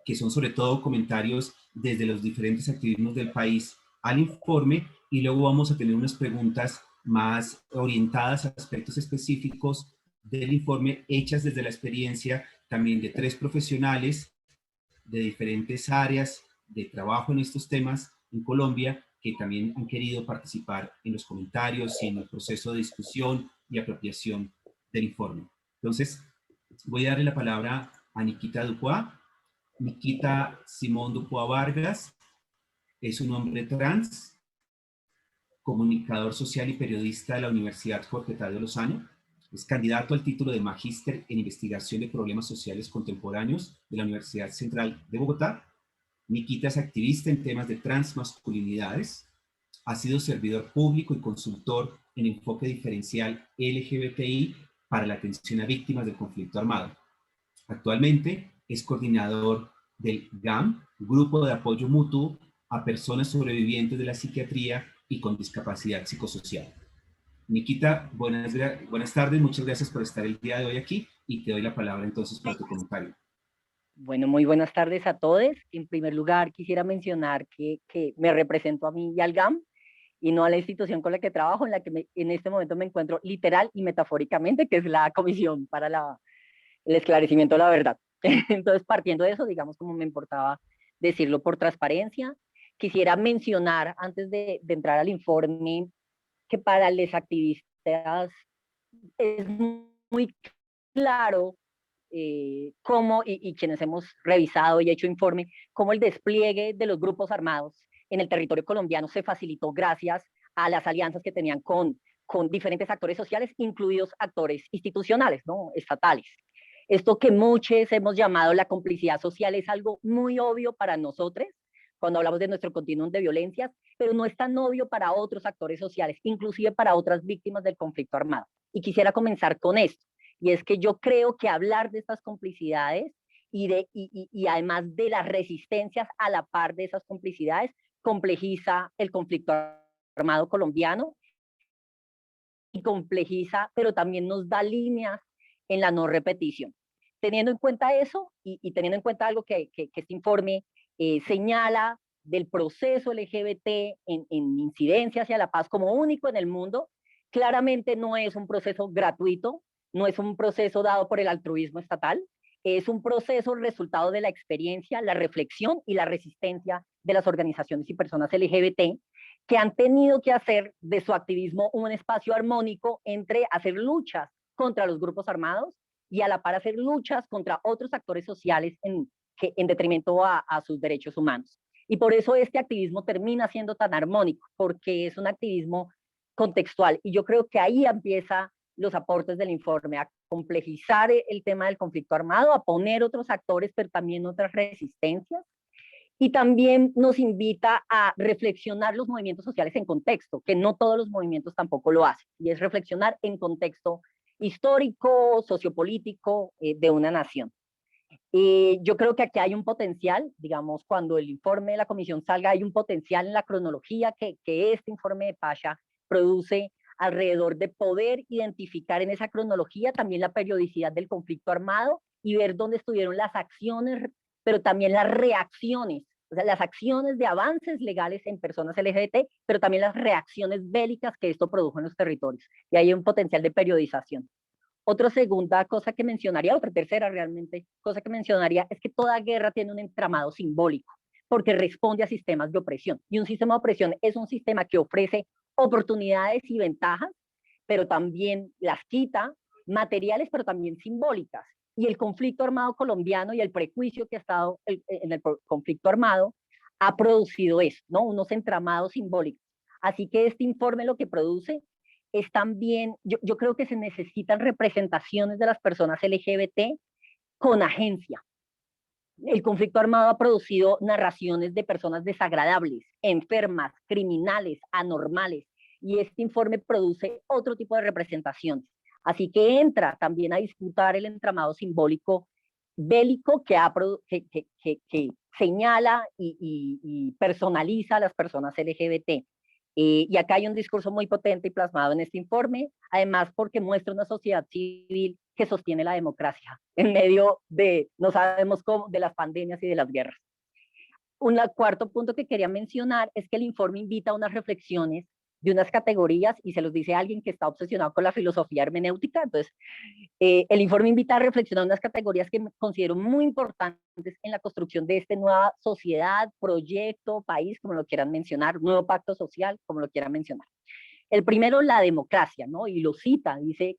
que son sobre todo comentarios desde los diferentes activismos del país al informe, y luego vamos a tener unas preguntas más orientadas a aspectos específicos del informe, hechas desde la experiencia también de 3 profesionales de diferentes áreas de trabajo en estos temas en Colombia, que también han querido participar en los comentarios y en el proceso de discusión y apropiación del informe. Entonces, voy a darle la palabra a Nikita Dupuaz. Nikita Simón Dupuaz Vargas es un hombre trans, comunicador social y periodista de la Universidad Jorge Tadeo Lozano. Es candidato al título de Magíster en Investigación de Problemas Sociales Contemporáneos de la Universidad Central de Bogotá. Nikita es activista en temas de transmasculinidades. Ha sido servidor público y consultor en enfoque diferencial LGBTI para la atención a víctimas del conflicto armado. Actualmente es coordinador del GAM, Grupo de Apoyo Mutuo a Personas Sobrevivientes de la Psiquiatría y con Discapacidad Psicosocial. Nikita, buenas tardes, muchas gracias por estar el día de hoy aquí y te doy la palabra entonces para tu comentario. Bueno, muy buenas tardes a todos. En primer lugar, quisiera mencionar que me represento a mí y al GAM y no a la institución con la que trabajo, en la que en este momento me encuentro literal y metafóricamente, que es la Comisión para el Esclarecimiento de la Verdad. Entonces, partiendo de eso, digamos, como me importaba decirlo por transparencia, quisiera mencionar, antes de entrar al informe, que para los activistas es muy claro cómo, y quienes hemos revisado y hecho informe, cómo el despliegue de los grupos armados en el territorio colombiano se facilitó gracias a las alianzas que tenían con diferentes actores sociales, incluidos actores institucionales, ¿no? Estatales. Esto que muchos hemos llamado la complicidad social es algo muy obvio para nosotros cuando hablamos de nuestro continuum de violencias, pero no es tan obvio para otros actores sociales, inclusive para otras víctimas del conflicto armado. Y quisiera comenzar con esto, y es que yo creo que hablar de estas complicidades y además de las resistencias a la par de esas complicidades complejiza el conflicto armado colombiano y complejiza, pero también nos da líneas en la no repetición. Teniendo en cuenta eso y teniendo en cuenta algo que este informe señala del proceso LGBT en incidencia hacia la paz como único en el mundo, claramente no es un proceso gratuito, no es un proceso dado por el altruismo estatal, es un proceso resultado de la experiencia, la reflexión y la resistencia de las organizaciones y personas LGBT que han tenido que hacer de su activismo un espacio armónico entre hacer luchas contra los grupos armados y a la par hacer luchas contra otros actores sociales en detrimento a sus derechos humanos. Y por eso este activismo termina siendo tan armónico, porque es un activismo contextual. Y yo creo que ahí empieza los aportes del informe, a complejizar el tema del conflicto armado, a poner otros actores, pero también otras resistencias. Y también nos invita a reflexionar los movimientos sociales en contexto, que no todos los movimientos tampoco lo hacen, y es reflexionar en contexto histórico, sociopolítico de una nación. Yo creo que aquí hay un potencial, digamos, cuando el informe de la comisión salga, hay un potencial en la cronología que este informe de Pacha produce alrededor de poder identificar en esa cronología también la periodicidad del conflicto armado y ver dónde estuvieron las acciones, pero también las reacciones, o sea, las acciones de avances legales en personas LGBT, pero también las reacciones bélicas que esto produjo en los territorios. Y hay un potencial de periodización. Otra segunda cosa que mencionaría, otra tercera realmente cosa que mencionaría, es que toda guerra tiene un entramado simbólico, porque responde a sistemas de opresión. Y un sistema de opresión es un sistema que ofrece oportunidades y ventajas, pero también las quita, materiales, pero también simbólicas. Y el conflicto armado colombiano y el prejuicio que ha estado en el conflicto armado ha producido eso, ¿no? Unos entramados simbólicos. Así que este informe lo que produce es también, yo creo que se necesitan representaciones de las personas LGBT con agencia. El conflicto armado ha producido narraciones de personas desagradables, enfermas, criminales, anormales, y este informe produce otro tipo de representaciones. Así que entra también a disputar el entramado simbólico bélico que señala y personaliza a las personas LGBT. Y acá hay un discurso muy potente y plasmado en este informe, además porque muestra una sociedad civil que sostiene la democracia en medio de, no sabemos cómo, de las pandemias y de las guerras. Un cuarto punto que quería mencionar es que el informe invita a unas reflexiones de unas categorías, y se los dice alguien que está obsesionado con la filosofía hermenéutica. Entonces, el informe invita a reflexionar unas categorías que considero muy importantes en la construcción de esta nueva sociedad, proyecto, país, como lo quieran mencionar, nuevo pacto social, como lo quieran mencionar. El primero, la democracia, ¿no? Y lo cita, dice,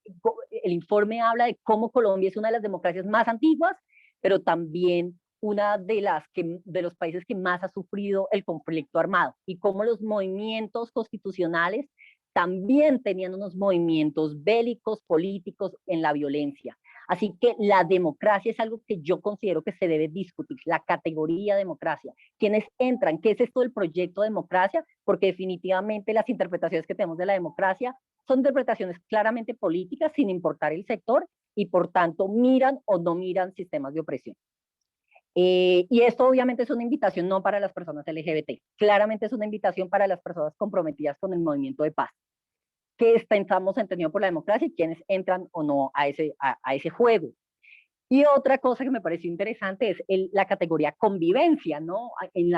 el informe habla de cómo Colombia es una de las democracias más antiguas, pero también una de los países que más ha sufrido el conflicto armado, y cómo los movimientos constitucionales también tenían unos movimientos bélicos, políticos en la violencia. Así que la democracia es algo que yo considero que se debe discutir, la categoría democracia. ¿Quiénes entran? ¿Qué es esto del proyecto democracia? Porque definitivamente las interpretaciones que tenemos de la democracia son interpretaciones claramente políticas, sin importar el sector, y por tanto miran o no miran sistemas de opresión. Y esto obviamente es una invitación no para las personas LGBT, claramente es una invitación para las personas comprometidas con el movimiento de paz, que estamos entendidos por la democracia y quienes entran o no a ese juego. Y otra cosa que me pareció interesante es la categoría convivencia, ¿no? En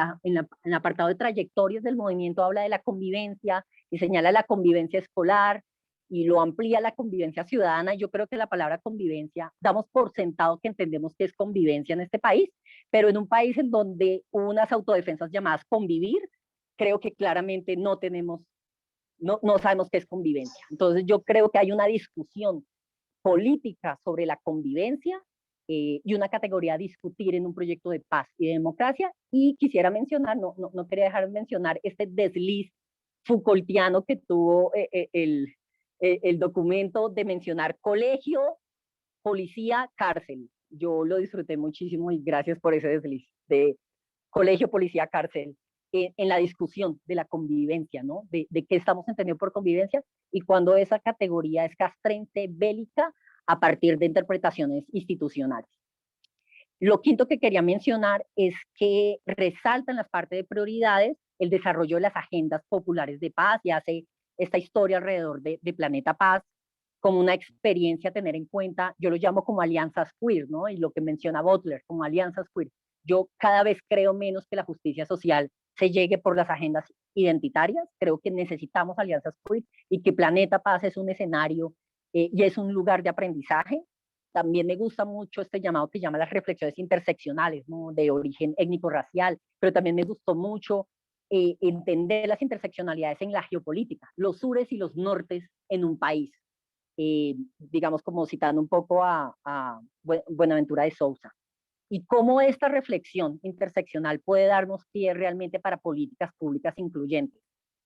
el apartado de trayectorias del movimiento habla de la convivencia y señala la convivencia escolar y lo amplía la convivencia ciudadana. Yo creo que la palabra convivencia, damos por sentado que entendemos que es convivencia en este país, pero en un país en donde hubo unas autodefensas llamadas convivir, creo que claramente no sabemos qué es convivencia. Entonces yo creo que hay una discusión política sobre la convivencia y una categoría a discutir en un proyecto de paz y de democracia. Y quisiera mencionar, no quería dejar de mencionar este desliz Foucaultiano que tuvo el documento de mencionar colegio, policía, cárcel. Yo lo disfruté muchísimo y gracias por ese desliz de colegio, policía, cárcel, en la discusión de la convivencia, ¿no? De qué estamos entendiendo por convivencia y cuando esa categoría es castrense, bélica, a partir de interpretaciones institucionales. Lo quinto que quería mencionar es que resalta en las partes de prioridades el desarrollo de las agendas populares de paz y hace esta historia alrededor de Planeta Paz como una experiencia a tener en cuenta. Yo lo llamo como alianzas queer, ¿no? Y lo que menciona Butler, como alianzas queer. Yo cada vez creo menos que la justicia social se llegue por las agendas identitarias. Creo que necesitamos alianzas queer y que Planeta Paz es un escenario y es un lugar de aprendizaje. También me gusta mucho este llamado que llama las reflexiones interseccionales, ¿no? De origen étnico-racial, pero también me gustó mucho entender las interseccionalidades en la geopolítica, los sures y los nortes en un país. Digamos, como citando un poco a Buenaventura de Sousa. Y cómo esta reflexión interseccional puede darnos pie realmente para políticas públicas incluyentes,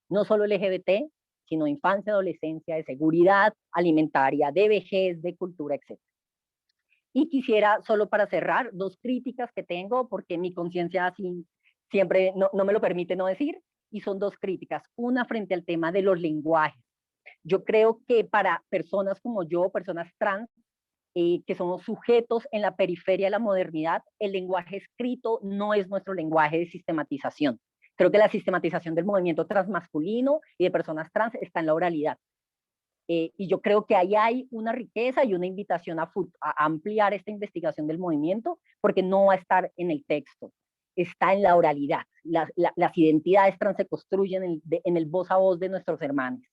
no solo LGBT, sino infancia, adolescencia, de seguridad alimentaria, de vejez, de cultura, etc. Y quisiera, solo para cerrar, dos críticas que tengo, porque mi conciencia siempre no me lo permite no decir, y son dos críticas. Una frente al tema de los lenguajes. Yo creo que para personas como yo, personas trans, que somos sujetos en la periferia de la modernidad, el lenguaje escrito no es nuestro lenguaje de sistematización. Creo que la sistematización del movimiento transmasculino y de personas trans está en la oralidad. Y yo creo que ahí hay una riqueza y una invitación a ampliar esta investigación del movimiento, porque no va a estar en el texto, está en la oralidad. Las identidades trans se construyen en el voz a voz de nuestros hermanos.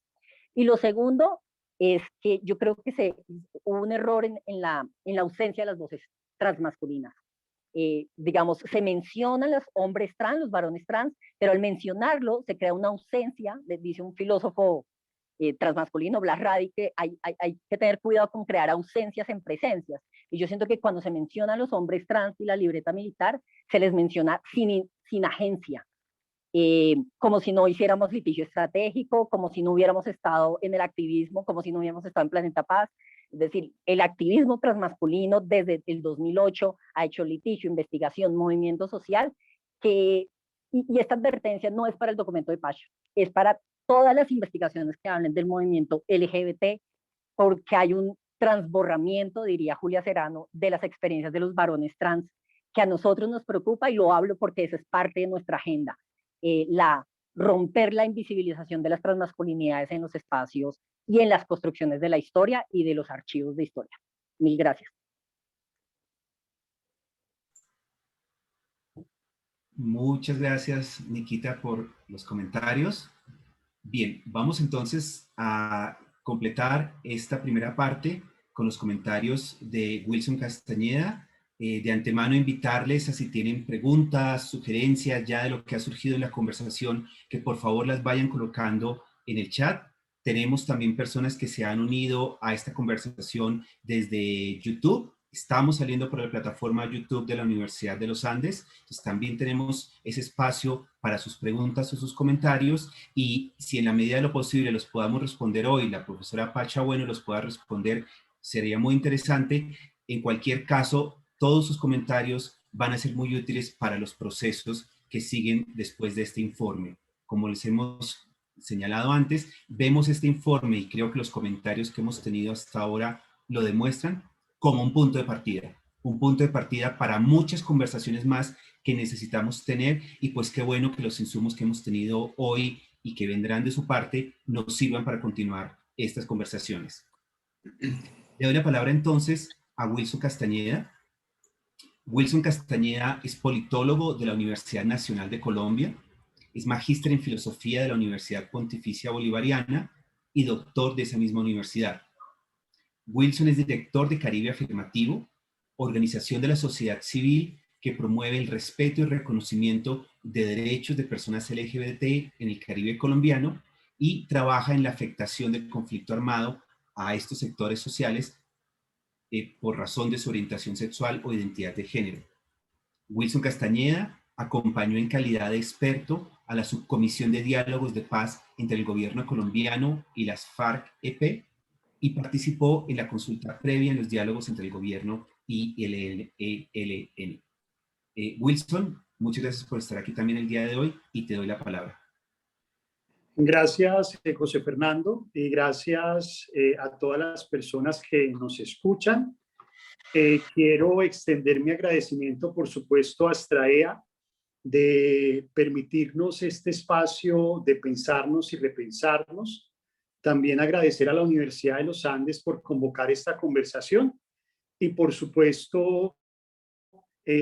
Y lo segundo es que yo creo que hubo un error en la ausencia de las voces transmasculinas. Digamos, se mencionan los hombres trans, los varones trans, pero al mencionarlo se crea una ausencia, dice un filósofo transmasculino, Blas Radi, que hay que tener cuidado con crear ausencias en presencias. Y yo siento que cuando se mencionan los hombres trans y la libreta militar, se les menciona sin agencia, como si no hiciéramos litigio estratégico, como si no hubiéramos estado en el activismo, como si no hubiéramos estado en Planeta Paz. Es decir, el activismo transmasculino desde el 2008 ha hecho litigio, investigación, movimiento social, y esta advertencia no es para el documento de Pacha, es para todas las investigaciones que hablen del movimiento LGBT, porque hay un transborramiento, diría Julia Serrano, de las experiencias de los varones trans, que a nosotros nos preocupa, y lo hablo porque eso es parte de nuestra agenda. Romper la invisibilización de las transmasculinidades en los espacios y en las construcciones de la historia y de los archivos de historia. Mil gracias. Muchas gracias, Nikita, por los comentarios. Bien, vamos entonces a completar esta primera parte con los comentarios de Wilson Castañeda. De antemano invitarles a, si tienen preguntas, sugerencias ya de lo que ha surgido en la conversación, que por favor las vayan colocando en el chat. Tenemos también personas que se han unido a esta conversación desde YouTube. Estamos saliendo por la plataforma YouTube de la Universidad de los Andes. Entonces también tenemos ese espacio para sus preguntas o sus comentarios, y si en la medida de lo posible los podamos responder hoy, la profesora Pacha Bueno los pueda responder, sería muy interesante. En cualquier caso, todos sus comentarios van a ser muy útiles para los procesos que siguen después de este informe. Como les hemos señalado antes, vemos este informe, y creo que los comentarios que hemos tenido hasta ahora lo demuestran, como un punto de partida para muchas conversaciones más que necesitamos tener, y pues qué bueno que los insumos que hemos tenido hoy y que vendrán de su parte nos sirvan para continuar estas conversaciones. Le doy la palabra entonces a Wilson Castañeda. Wilson Castañeda es politólogo de la Universidad Nacional de Colombia, es magíster en filosofía de la Universidad Pontificia Bolivariana y doctor de esa misma universidad. Wilson es director de Caribe Afirmativo, organización de la sociedad civil que promueve el respeto y reconocimiento de derechos de personas LGBT en el Caribe colombiano, y trabaja en la afectación del conflicto armado a estos sectores sociales por razón de su orientación sexual o identidad de género. Wilson Castañeda acompañó en calidad de experto a la Subcomisión de Diálogos de Paz entre el gobierno colombiano y las FARC-EP, y participó en la consulta previa en los diálogos entre el gobierno y el ELN. Wilson, muchas gracias por estar aquí también el día de hoy, y te doy la palabra. Gracias, José Fernando, y gracias a todas las personas que nos escuchan. Quiero extender mi agradecimiento, por supuesto, a Astraea de permitirnos este espacio de pensarnos y repensarnos. También agradecer a la Universidad de los Andes por convocar esta conversación, y por supuesto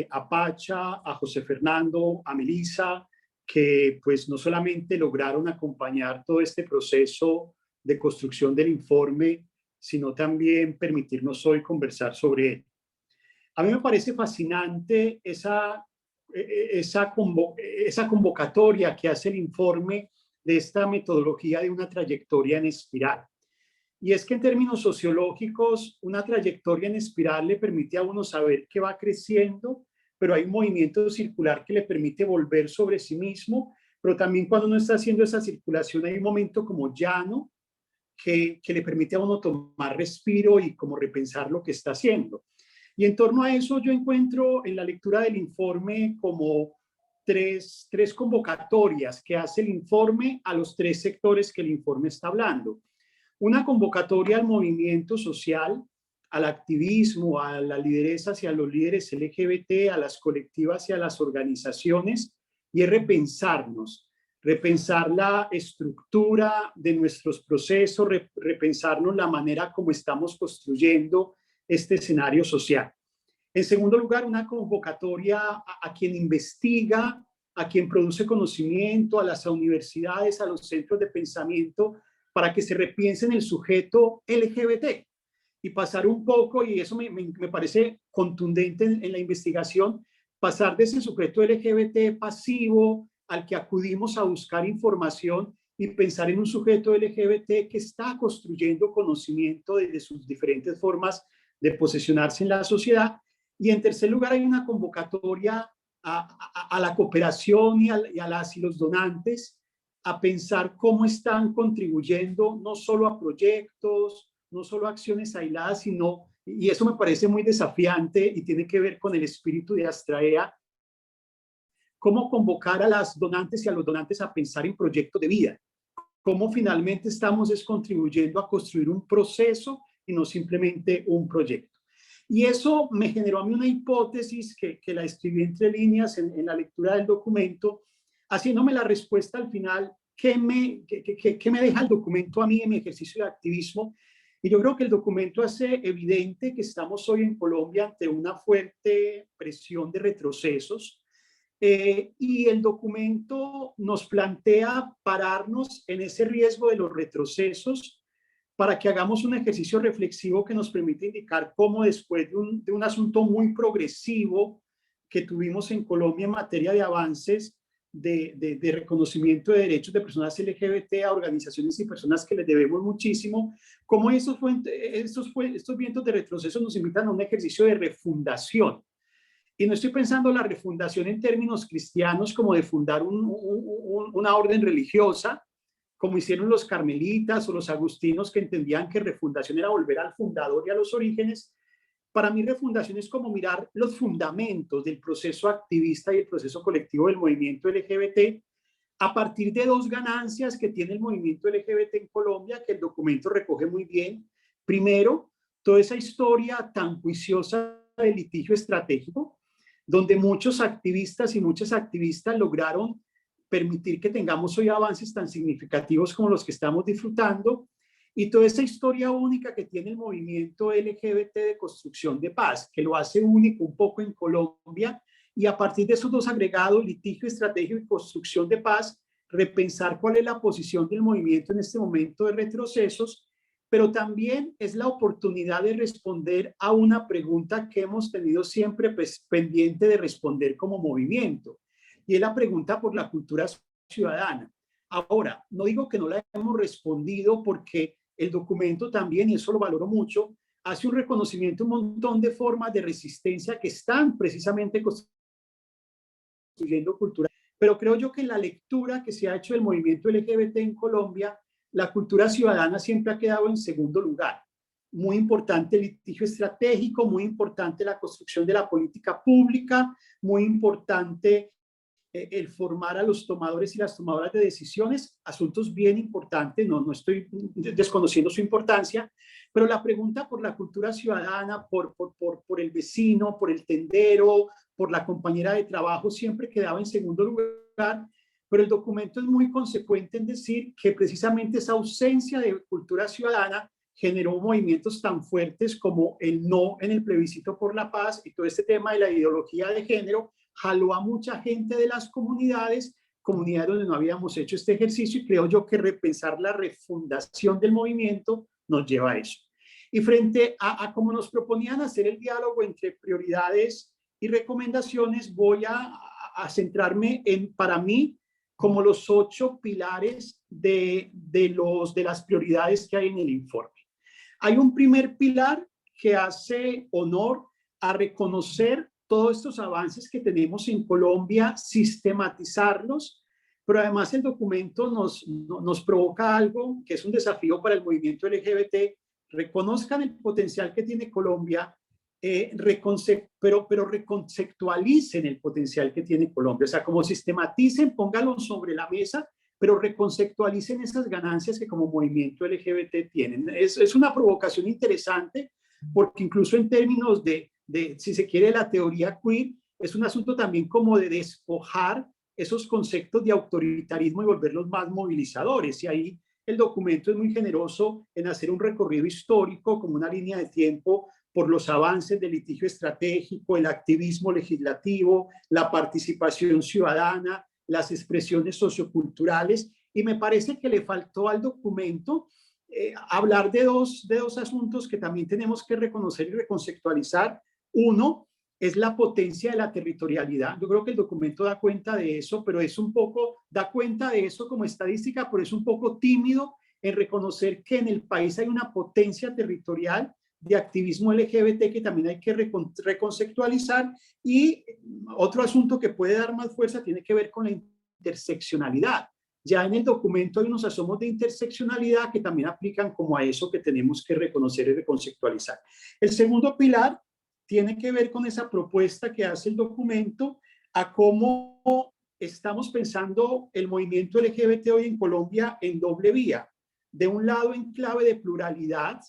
a Pacha, a José Fernando, a Melissa, que pues no solamente lograron acompañar todo este proceso de construcción del informe, sino también permitirnos hoy conversar sobre él. A mí me parece fascinante esa convocatoria que hace el informe de esta metodología de una trayectoria en espiral. Y es que en términos sociológicos, una trayectoria en espiral le permite a uno saber que va creciendo, pero hay un movimiento circular que le permite volver sobre sí mismo, pero también cuando uno está haciendo esa circulación hay un momento como llano que le permite a uno tomar respiro y como repensar lo que está haciendo. Y en torno a eso yo encuentro en la lectura del informe como tres convocatorias que hace el informe a los tres sectores que el informe está hablando. Una convocatoria al movimiento social, al activismo, a la lideresa hacia los líderes LGBT, a las colectivas y a las organizaciones, y es repensar la estructura de nuestros procesos, repensarnos la manera como estamos construyendo este escenario social. En segundo lugar, una convocatoria a quien investiga, a quien produce conocimiento, a las universidades, a los centros de pensamiento, para que se repiensen el sujeto LGBT y pasar un poco, y eso me parece contundente en la investigación, pasar de ese sujeto LGBT pasivo al que acudimos a buscar información y pensar en un sujeto LGBT que está construyendo conocimiento desde sus diferentes formas de posicionarse en la sociedad. Y en tercer lugar, hay una convocatoria a la cooperación y a las y los donantes a pensar cómo están contribuyendo no solo a proyectos, no solo a acciones aisladas, sino, y eso me parece muy desafiante y tiene que ver con el espíritu de Astraea, cómo convocar a las donantes y a los donantes a pensar en proyectos de vida, cómo finalmente estamos contribuyendo a construir un proceso y no simplemente un proyecto. Y eso me generó a mí una hipótesis que la escribí entre líneas en la lectura del documento, haciéndome la respuesta al final, ¿qué me deja el documento a mí en mi ejercicio de activismo? Y yo creo que el documento hace evidente que estamos hoy en Colombia ante una fuerte presión de retrocesos, y el documento nos plantea pararnos en ese riesgo de los retrocesos para que hagamos un ejercicio reflexivo que nos permite indicar cómo después de un asunto muy progresivo que tuvimos en Colombia en materia de avances de reconocimiento de derechos de personas LGBT a organizaciones y personas que les debemos muchísimo, cómo estos vientos de retroceso nos invitan a un ejercicio de refundación. Y no estoy pensando la refundación en términos cristianos como de fundar una orden religiosa, como hicieron los carmelitas o los agustinos que entendían que refundación era volver al fundador y a los orígenes. Para mí refundación es como mirar los fundamentos del proceso activista y el proceso colectivo del movimiento LGBT a partir de dos ganancias que tiene el movimiento LGBT en Colombia, que el documento recoge muy bien. Primero, toda esa historia tan juiciosa de litigio estratégico, donde muchos activistas y muchas activistas lograron permitir que tengamos hoy avances tan significativos como los que estamos disfrutando, y toda esa historia única que tiene el movimiento LGBT de construcción de paz, que lo hace único un poco en Colombia, y a partir de esos dos agregados, litigio estratégico y construcción de paz, repensar cuál es la posición del movimiento en este momento de retrocesos, pero también es la oportunidad de responder a una pregunta que hemos tenido siempre pendiente de responder como movimiento, y es la pregunta por la cultura ciudadana. Ahora, no digo que no la hemos respondido, porque el documento también, y eso lo valoro mucho, hace un reconocimiento, un montón de formas de resistencia que están precisamente construyendo cultura. Pero creo yo que en la lectura que se ha hecho del movimiento LGBT en Colombia, la cultura ciudadana siempre ha quedado en segundo lugar. Muy importante el litigio estratégico, muy importante la construcción de la política pública, muy importante el formar a los tomadores y las tomadoras de decisiones, asuntos bien importantes, no estoy desconociendo su importancia, pero la pregunta por la cultura ciudadana, por el vecino, por el tendero, por la compañera de trabajo, siempre quedaba en segundo lugar. Pero el documento es muy consecuente en decir que precisamente esa ausencia de cultura ciudadana generó movimientos tan fuertes como el no en el plebiscito por la paz, y todo este tema de la ideología de género jaló a mucha gente de las comunidades donde no habíamos hecho este ejercicio, y creo yo que repensar la refundación del movimiento nos lleva a eso. Y frente a cómo nos proponían hacer el diálogo entre prioridades y recomendaciones, voy a centrarme en, para mí, como los 8 pilares de las prioridades que hay en el informe. Hay un primer pilar que hace honor a reconocer todos estos avances que tenemos en Colombia, sistematizarlos, pero además el documento nos provoca algo que es un desafío para el movimiento LGBT. Reconozcan el potencial que tiene Colombia, pero reconceptualicen el potencial que tiene Colombia. O sea, como sistematicen, pónganlo sobre la mesa, pero reconceptualicen esas ganancias que como movimiento LGBT tienen. Es una provocación interesante, porque incluso en términos de, si se quiere, la teoría queer, es un asunto también como de despojar esos conceptos de autoritarismo y volverlos más movilizadores. Y ahí el documento es muy generoso en hacer un recorrido histórico como una línea de tiempo por los avances del litigio estratégico, el activismo legislativo, la participación ciudadana, las expresiones socioculturales, y me parece que le faltó al documento hablar de dos asuntos que también tenemos que reconocer y reconceptualizar. Uno es la potencia de la territorialidad. Yo creo que el documento da cuenta de eso, pero da cuenta de eso como estadística, pero es un poco tímido en reconocer que en el país hay una potencia territorial de activismo LGBT que también hay que reconceptualizar. Y otro asunto que puede dar más fuerza tiene que ver con la interseccionalidad. Ya en el documento hay unos asomos de interseccionalidad que también aplican como a eso que tenemos que reconocer y reconceptualizar. El segundo pilar tiene que ver con esa propuesta que hace el documento a cómo estamos pensando el movimiento LGBT hoy en Colombia en doble vía. De un lado, en clave de pluralidad,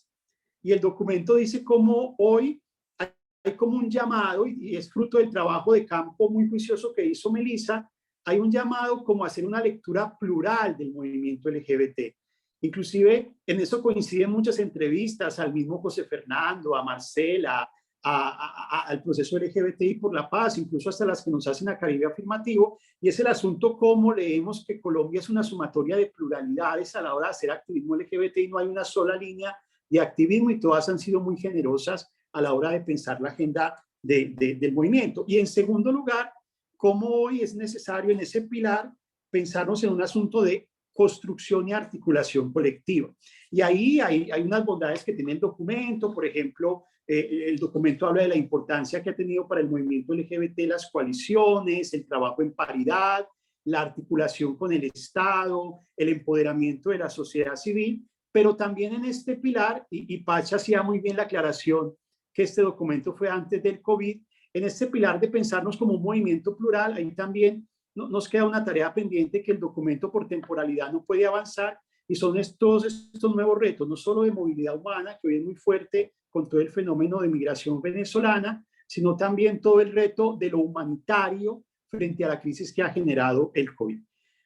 y el documento dice cómo hoy hay como un llamado, y es fruto del trabajo de campo muy juicioso que hizo Melissa, hay un llamado como a hacer una lectura plural del movimiento LGBT. Inclusive en eso coinciden muchas entrevistas al mismo José Fernando, a Marcela, al proceso LGBTI por la paz, incluso hasta las que nos hacen a Caribe Afirmativo, y es el asunto cómo leemos que Colombia es una sumatoria de pluralidades a la hora de hacer activismo LGBTI, no hay una sola línea de activismo y todas han sido muy generosas a la hora de pensar la agenda del movimiento. Y en segundo lugar, cómo hoy es necesario en ese pilar pensarnos en un asunto de construcción y articulación colectiva. Y ahí hay unas bondades que tiene el documento, por ejemplo, el documento habla de la importancia que ha tenido para el movimiento LGBT las coaliciones, el trabajo en paridad, la articulación con el Estado, el empoderamiento de la sociedad civil, pero también en este pilar, y Pacha hacía muy bien la aclaración que este documento fue antes del COVID, en este pilar de pensarnos como un movimiento plural, ahí también nos queda una tarea pendiente que el documento por temporalidad no puede avanzar, y son todos estos nuevos retos, no solo de movilidad humana, que hoy es muy fuerte con todo el fenómeno de migración venezolana, sino también todo el reto de lo humanitario frente a la crisis que ha generado el COVID.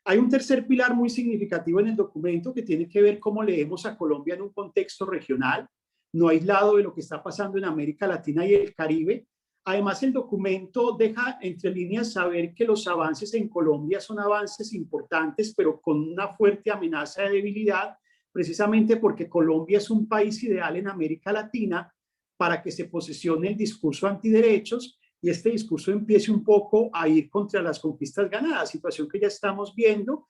Hay un tercer pilar muy significativo en el documento que tiene que ver cómo leemos a Colombia en un contexto regional, no aislado de lo que está pasando en América Latina y el Caribe. Además, el documento deja entre líneas saber que los avances en Colombia son avances importantes, pero con una fuerte amenaza de debilidad, precisamente porque Colombia es un país ideal en América Latina para que se posesione el discurso antiderechos y este discurso empiece un poco a ir contra las conquistas ganadas, situación que ya estamos viendo,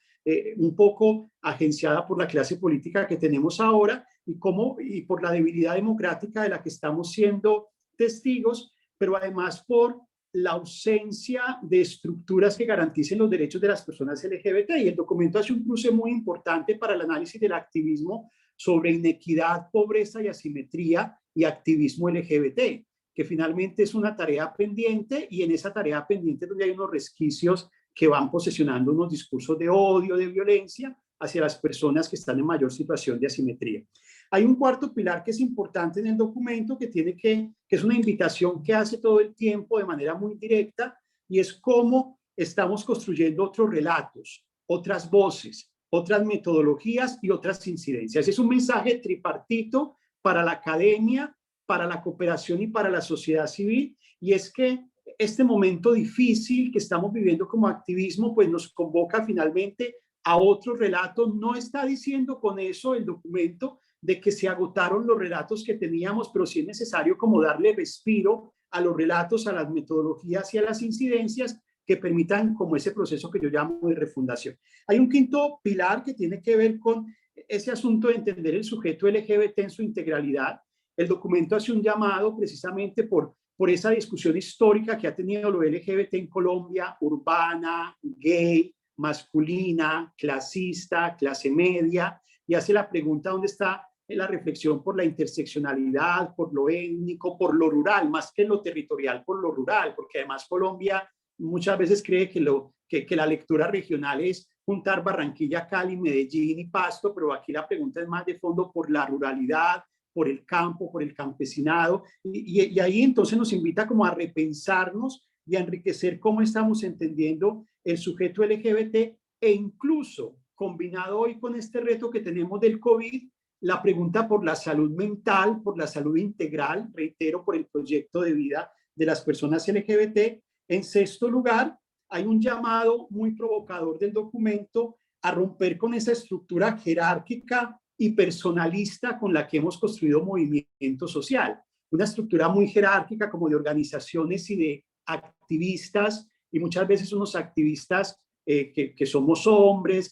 un poco agenciada por la clase política que tenemos ahora y por la debilidad democrática de la que estamos siendo testigos, pero además por la ausencia de estructuras que garanticen los derechos de las personas LGBT. Y el documento hace un cruce muy importante para el análisis del activismo sobre inequidad, pobreza y asimetría y activismo LGBT, que finalmente es una tarea pendiente, y en esa tarea pendiente donde hay unos resquicios que van posesionando unos discursos de odio, de violencia hacia las personas que están en mayor situación de asimetría. Hay un cuarto pilar que es importante en el documento que es una invitación que hace todo el tiempo de manera muy directa, y es cómo estamos construyendo otros relatos, otras voces, otras metodologías y otras incidencias. Es un mensaje tripartito para la academia, para la cooperación y para la sociedad civil, y es que este momento difícil que estamos viviendo como activismo pues nos convoca finalmente a otros relatos. No está diciendo con eso el documento de que se agotaron los relatos que teníamos, pero sí es necesario como darle respiro a los relatos, a las metodologías y a las incidencias que permitan como ese proceso que yo llamo de refundación. Hay un quinto pilar que tiene que ver con ese asunto de entender el sujeto LGBT en su integralidad. El documento hace un llamado precisamente por esa discusión histórica que ha tenido lo LGBT en Colombia, urbana, gay, masculina, clasista, clase media, y hace la pregunta dónde está la reflexión por la interseccionalidad, por lo étnico, por lo rural, más que lo territorial, por lo rural, porque además Colombia muchas veces cree que la lectura regional es juntar Barranquilla, Cali, Medellín y Pasto, pero aquí la pregunta es más de fondo por la ruralidad, por el campo, por el campesinado, y ahí entonces nos invita como a repensarnos y a enriquecer cómo estamos entendiendo el sujeto LGBT, e incluso combinado hoy con este reto que tenemos del COVID, la pregunta por la salud mental, por la salud integral, reitero, por el proyecto de vida de las personas LGBT. En sexto lugar, hay un llamado muy provocador del documento a romper con esa estructura jerárquica y personalista con la que hemos construido movimiento social. Una estructura muy jerárquica como de organizaciones y de activistas, y muchas veces unos activistas que somos hombres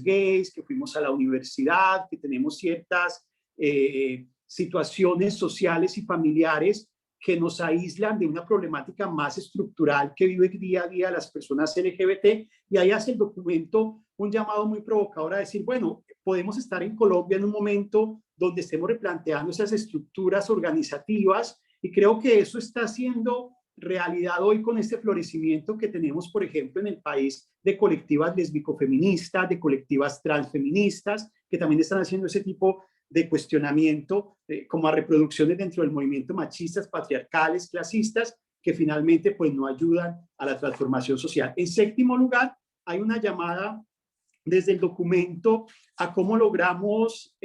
gays, que fuimos a la universidad, que tenemos ciertas situaciones sociales y familiares que nos aíslan de una problemática más estructural que vive día a día las personas LGBT, y ahí hace el documento un llamado muy provocador a decir, bueno, podemos estar en Colombia en un momento donde estemos replanteando esas estructuras organizativas, y creo que eso está siendo realidad hoy con este florecimiento que tenemos, por ejemplo, en el país de colectivas lésbico-feministas, de colectivas transfeministas, que también están haciendo ese tipo de cuestionamiento como a reproducciones dentro del movimiento machistas, patriarcales, clasistas, que finalmente pues no ayudan a la transformación social. En séptimo lugar, hay una llamada desde el documento a cómo logramos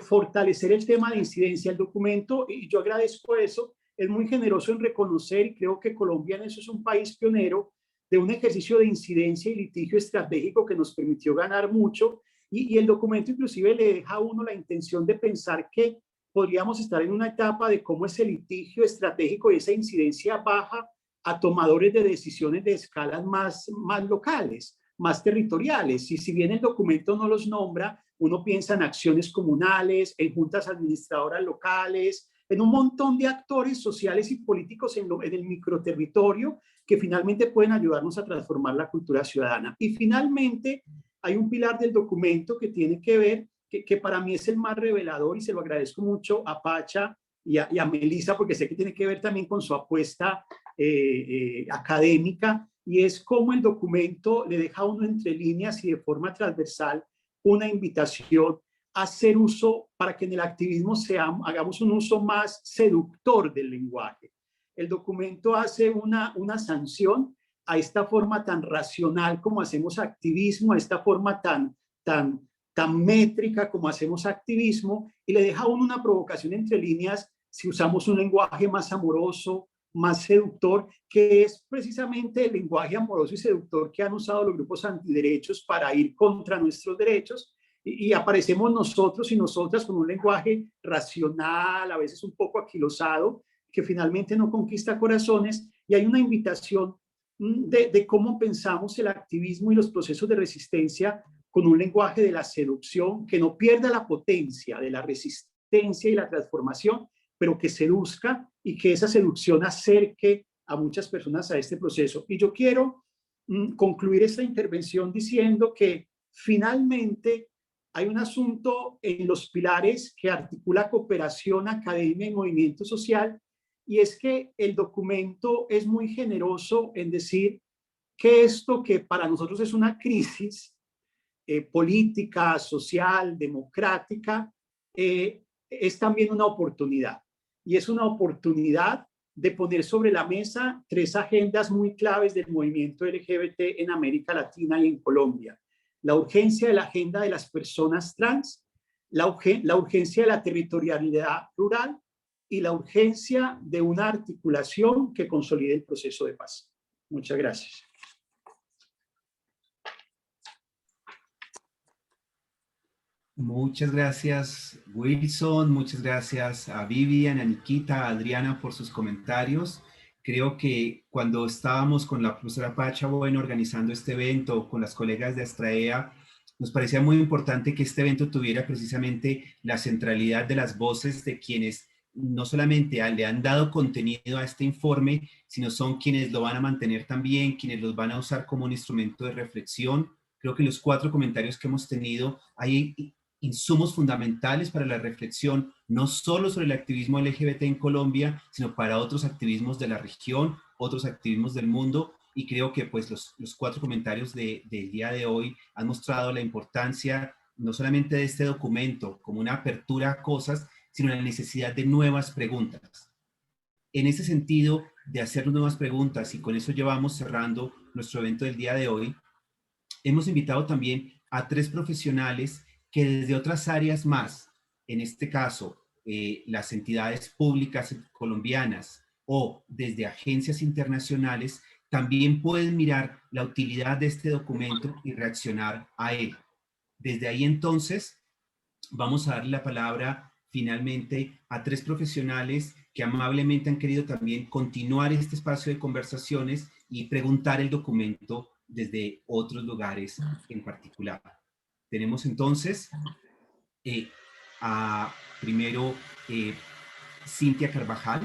fortalecer el tema de incidencia. El documento, y yo agradezco eso, es muy generoso en reconocer, y creo que Colombia en eso es un país pionero, de un ejercicio de incidencia y litigio estratégico que nos permitió ganar mucho, y el documento inclusive le deja a uno la intención de pensar que podríamos estar en una etapa de cómo ese litigio estratégico y esa incidencia baja a tomadores de decisiones de escalas más locales, más territoriales. Y si bien el documento no los nombra, uno piensa en acciones comunales, en juntas administradoras locales, en un montón de actores sociales y políticos en el microterritorio que finalmente pueden ayudarnos a transformar la cultura ciudadana. Y finalmente hay un pilar del documento que tiene que ver, que para mí es el más revelador, y se lo agradezco mucho a Pacha y a Melissa, porque sé que tiene que ver también con su apuesta académica, y es cómo el documento le deja a uno entre líneas y de forma transversal una invitación a hacer uso, para que en el activismo hagamos un uso más seductor del lenguaje. El documento hace una sanción a esta forma tan racional como hacemos activismo, a esta forma tan métrica como hacemos activismo, y le deja a uno una provocación entre líneas si usamos un lenguaje más amoroso, más seductor, que es precisamente el lenguaje amoroso y seductor que han usado los grupos antiderechos para ir contra nuestros derechos, y aparecemos nosotros y nosotras con un lenguaje racional, a veces un poco aquilosado, que finalmente no conquista corazones, y hay una invitación de cómo pensamos el activismo y los procesos de resistencia con un lenguaje de la seducción que no pierda la potencia de la resistencia y la transformación, pero que seduzca, y que esa seducción acerque a muchas personas a este proceso. Y yo quiero concluir esta intervención diciendo que finalmente hay un asunto en los pilares que articula cooperación, academia y movimiento social, y es que el documento es muy generoso en decir que esto que para nosotros es una crisis política, social, democrática, es también una oportunidad. Y es una oportunidad de poner sobre la mesa 3 agendas muy claves del movimiento LGBT en América Latina y en Colombia. La urgencia de la agenda de las personas trans, la urgencia de la territorialidad rural, y la urgencia de una articulación que consolide el proceso de paz. Muchas gracias. Muchas gracias, Wilson. Muchas gracias a Vivian, a Nikita, a Adriana por sus comentarios. Creo que cuando estábamos con la profesora Pacha Bueno organizando este evento con las colegas de Astraea, nos parecía muy importante que este evento tuviera precisamente la centralidad de las voces de quienes no solamente le han dado contenido a este informe, sino son quienes lo van a mantener también, quienes los van a usar como un instrumento de reflexión. Creo que en los 4 comentarios que hemos tenido hay insumos fundamentales para la reflexión, no solo sobre el activismo LGBT en Colombia, sino para otros activismos de la región, otros activismos del mundo, y creo que pues los 4 comentarios del día de hoy han mostrado la importancia no solamente de este documento como una apertura a cosas, sino la necesidad de nuevas preguntas. En ese sentido, de hacer nuevas preguntas, y con eso llevamos cerrando nuestro evento del día de hoy, hemos invitado también a 3 profesionales que desde otras áreas más, en este caso, las entidades públicas colombianas o desde agencias internacionales, también pueden mirar la utilidad de este documento y reaccionar a él. Desde ahí entonces, vamos a darle la palabra finalmente a 3 profesionales que amablemente han querido también continuar este espacio de conversaciones y preguntar el documento desde otros lugares en particular. Tenemos entonces a primero Cintia Carvajal,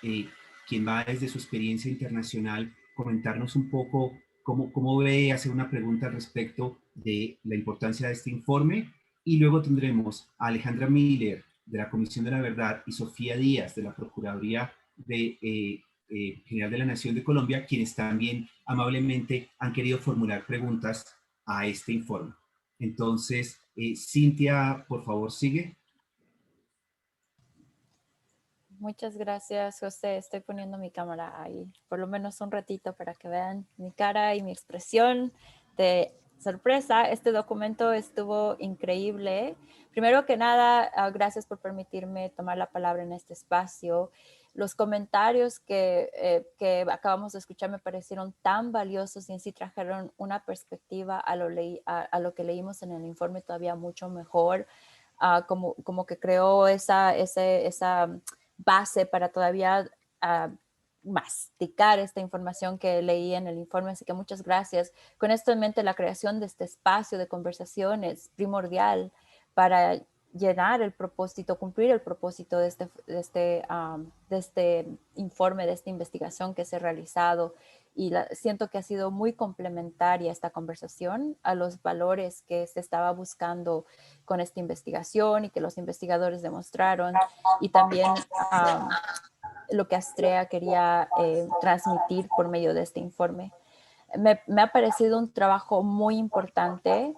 quien va desde su experiencia internacional comentarnos un poco cómo ve, hacer una pregunta al respecto de la importancia de este informe. Y luego tendremos a Alejandra Miller, de la Comisión de la Verdad, y Sofía Díaz, de la Procuraduría General de la Nación de Colombia, quienes también amablemente han querido formular preguntas a este informe. Entonces, Cintia, por favor, sigue. Muchas gracias, José. Estoy poniendo mi cámara ahí, por lo menos un ratito para que vean mi cara y mi expresión de sorpresa. Este documento estuvo increíble. Primero que nada, gracias por permitirme tomar la palabra en este espacio. Los comentarios que acabamos de escuchar me parecieron tan valiosos y en sí trajeron una perspectiva a lo que leímos en el informe todavía mucho mejor, como que creó esa base para todavía masticar esta información que leí en el informe, así que muchas gracias. Con esto en mente, la creación de este espacio de conversación es primordial para llenar el propósito, cumplir el propósito de este informe, de esta investigación que se ha realizado, y siento que ha sido muy complementaria esta conversación a los valores que se estaba buscando con esta investigación y que los investigadores demostraron, y también lo que Astrea quería transmitir por medio de este informe. Me ha parecido un trabajo muy importante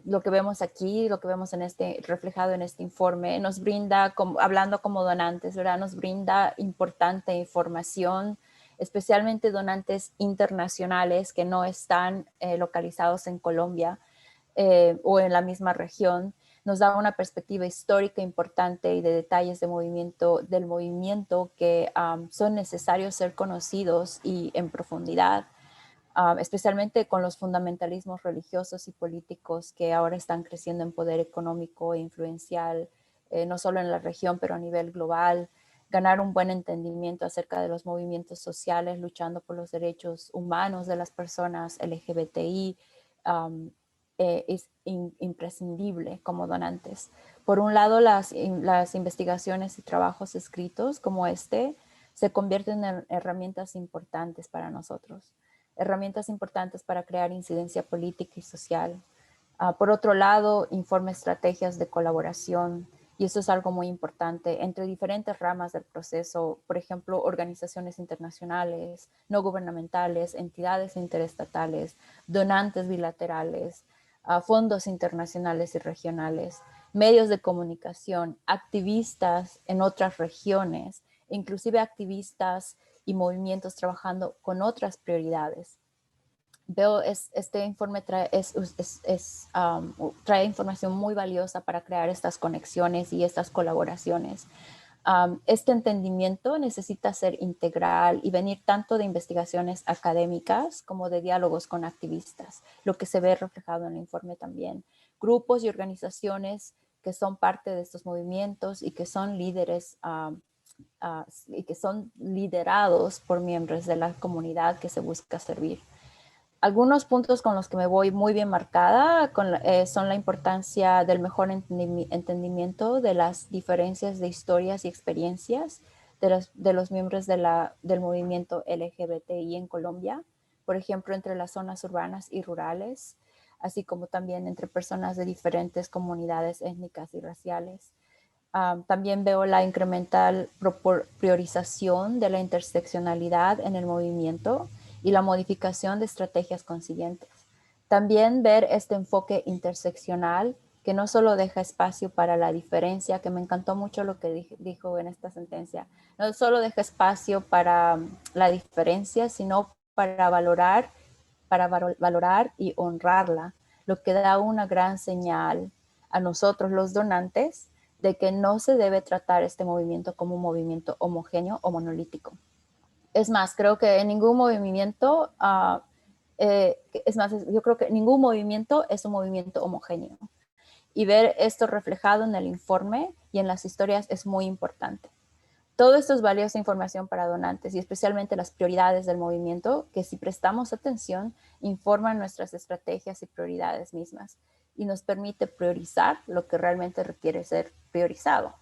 lo que vemos aquí, lo que vemos reflejado en este informe, nos brinda, hablando como donantes, ¿verdad? Nos brinda importante información, especialmente donantes internacionales que no están localizados en Colombia o en la misma región. Nos da una perspectiva histórica importante y de detalles del movimiento que son necesarios ser conocidos y en profundidad. Especialmente con los fundamentalismos religiosos y políticos que ahora están creciendo en poder económico e influencial, no solo en la región, pero a nivel global. Ganar un buen entendimiento acerca de los movimientos sociales luchando por los derechos humanos de las personas LGBTI es imprescindible como donantes. Por un lado, las investigaciones y trabajos escritos como este se convierten en herramientas importantes para nosotros. Herramientas importantes para crear incidencia política y social. Por otro lado, informa estrategias de colaboración, y eso es algo muy importante, entre diferentes ramas del proceso, por ejemplo, organizaciones internacionales, no gubernamentales, entidades interestatales, donantes bilaterales, fondos internacionales y regionales, medios de comunicación, activistas en otras regiones, inclusive activistas y trabajando con otras prioridades. Veo este informe trae información muy valiosa para crear estas conexiones y estas colaboraciones. Este entendimiento necesita ser integral y venir tanto de investigaciones académicas como de diálogos con activistas, lo que se ve reflejado en el informe también. Grupos y organizaciones que son parte de estos movimientos y que son líderes y que son liderados por miembros de la comunidad que se busca servir. Algunos puntos con los que me voy muy bien marcada son la importancia del mejor entendimiento de las diferencias de historias y experiencias de los miembros del movimiento LGBTI en Colombia, por ejemplo, entre las zonas urbanas y rurales, así como también entre personas de diferentes comunidades étnicas y raciales. También veo la incremental priorización de la interseccionalidad en el movimiento y la modificación de estrategias consiguientes. También ver este enfoque interseccional que no solo deja espacio para la diferencia, que me encantó mucho lo que dijo en esta sentencia, no solo deja espacio para la diferencia, sino para valorar y honrarla, lo que da una gran señal a nosotros los donantes de que no se debe tratar este movimiento como un movimiento homogéneo o monolítico. Es más, creo que en ningún movimiento, yo creo que ningún movimiento es un movimiento homogéneo. Y ver esto reflejado en el informe y en las historias es muy importante. Todo esto es valiosa información para donantes y especialmente las prioridades del movimiento, que si prestamos atención, informan nuestras estrategias y prioridades mismas y nos permite priorizar lo que realmente requiere ser priorizado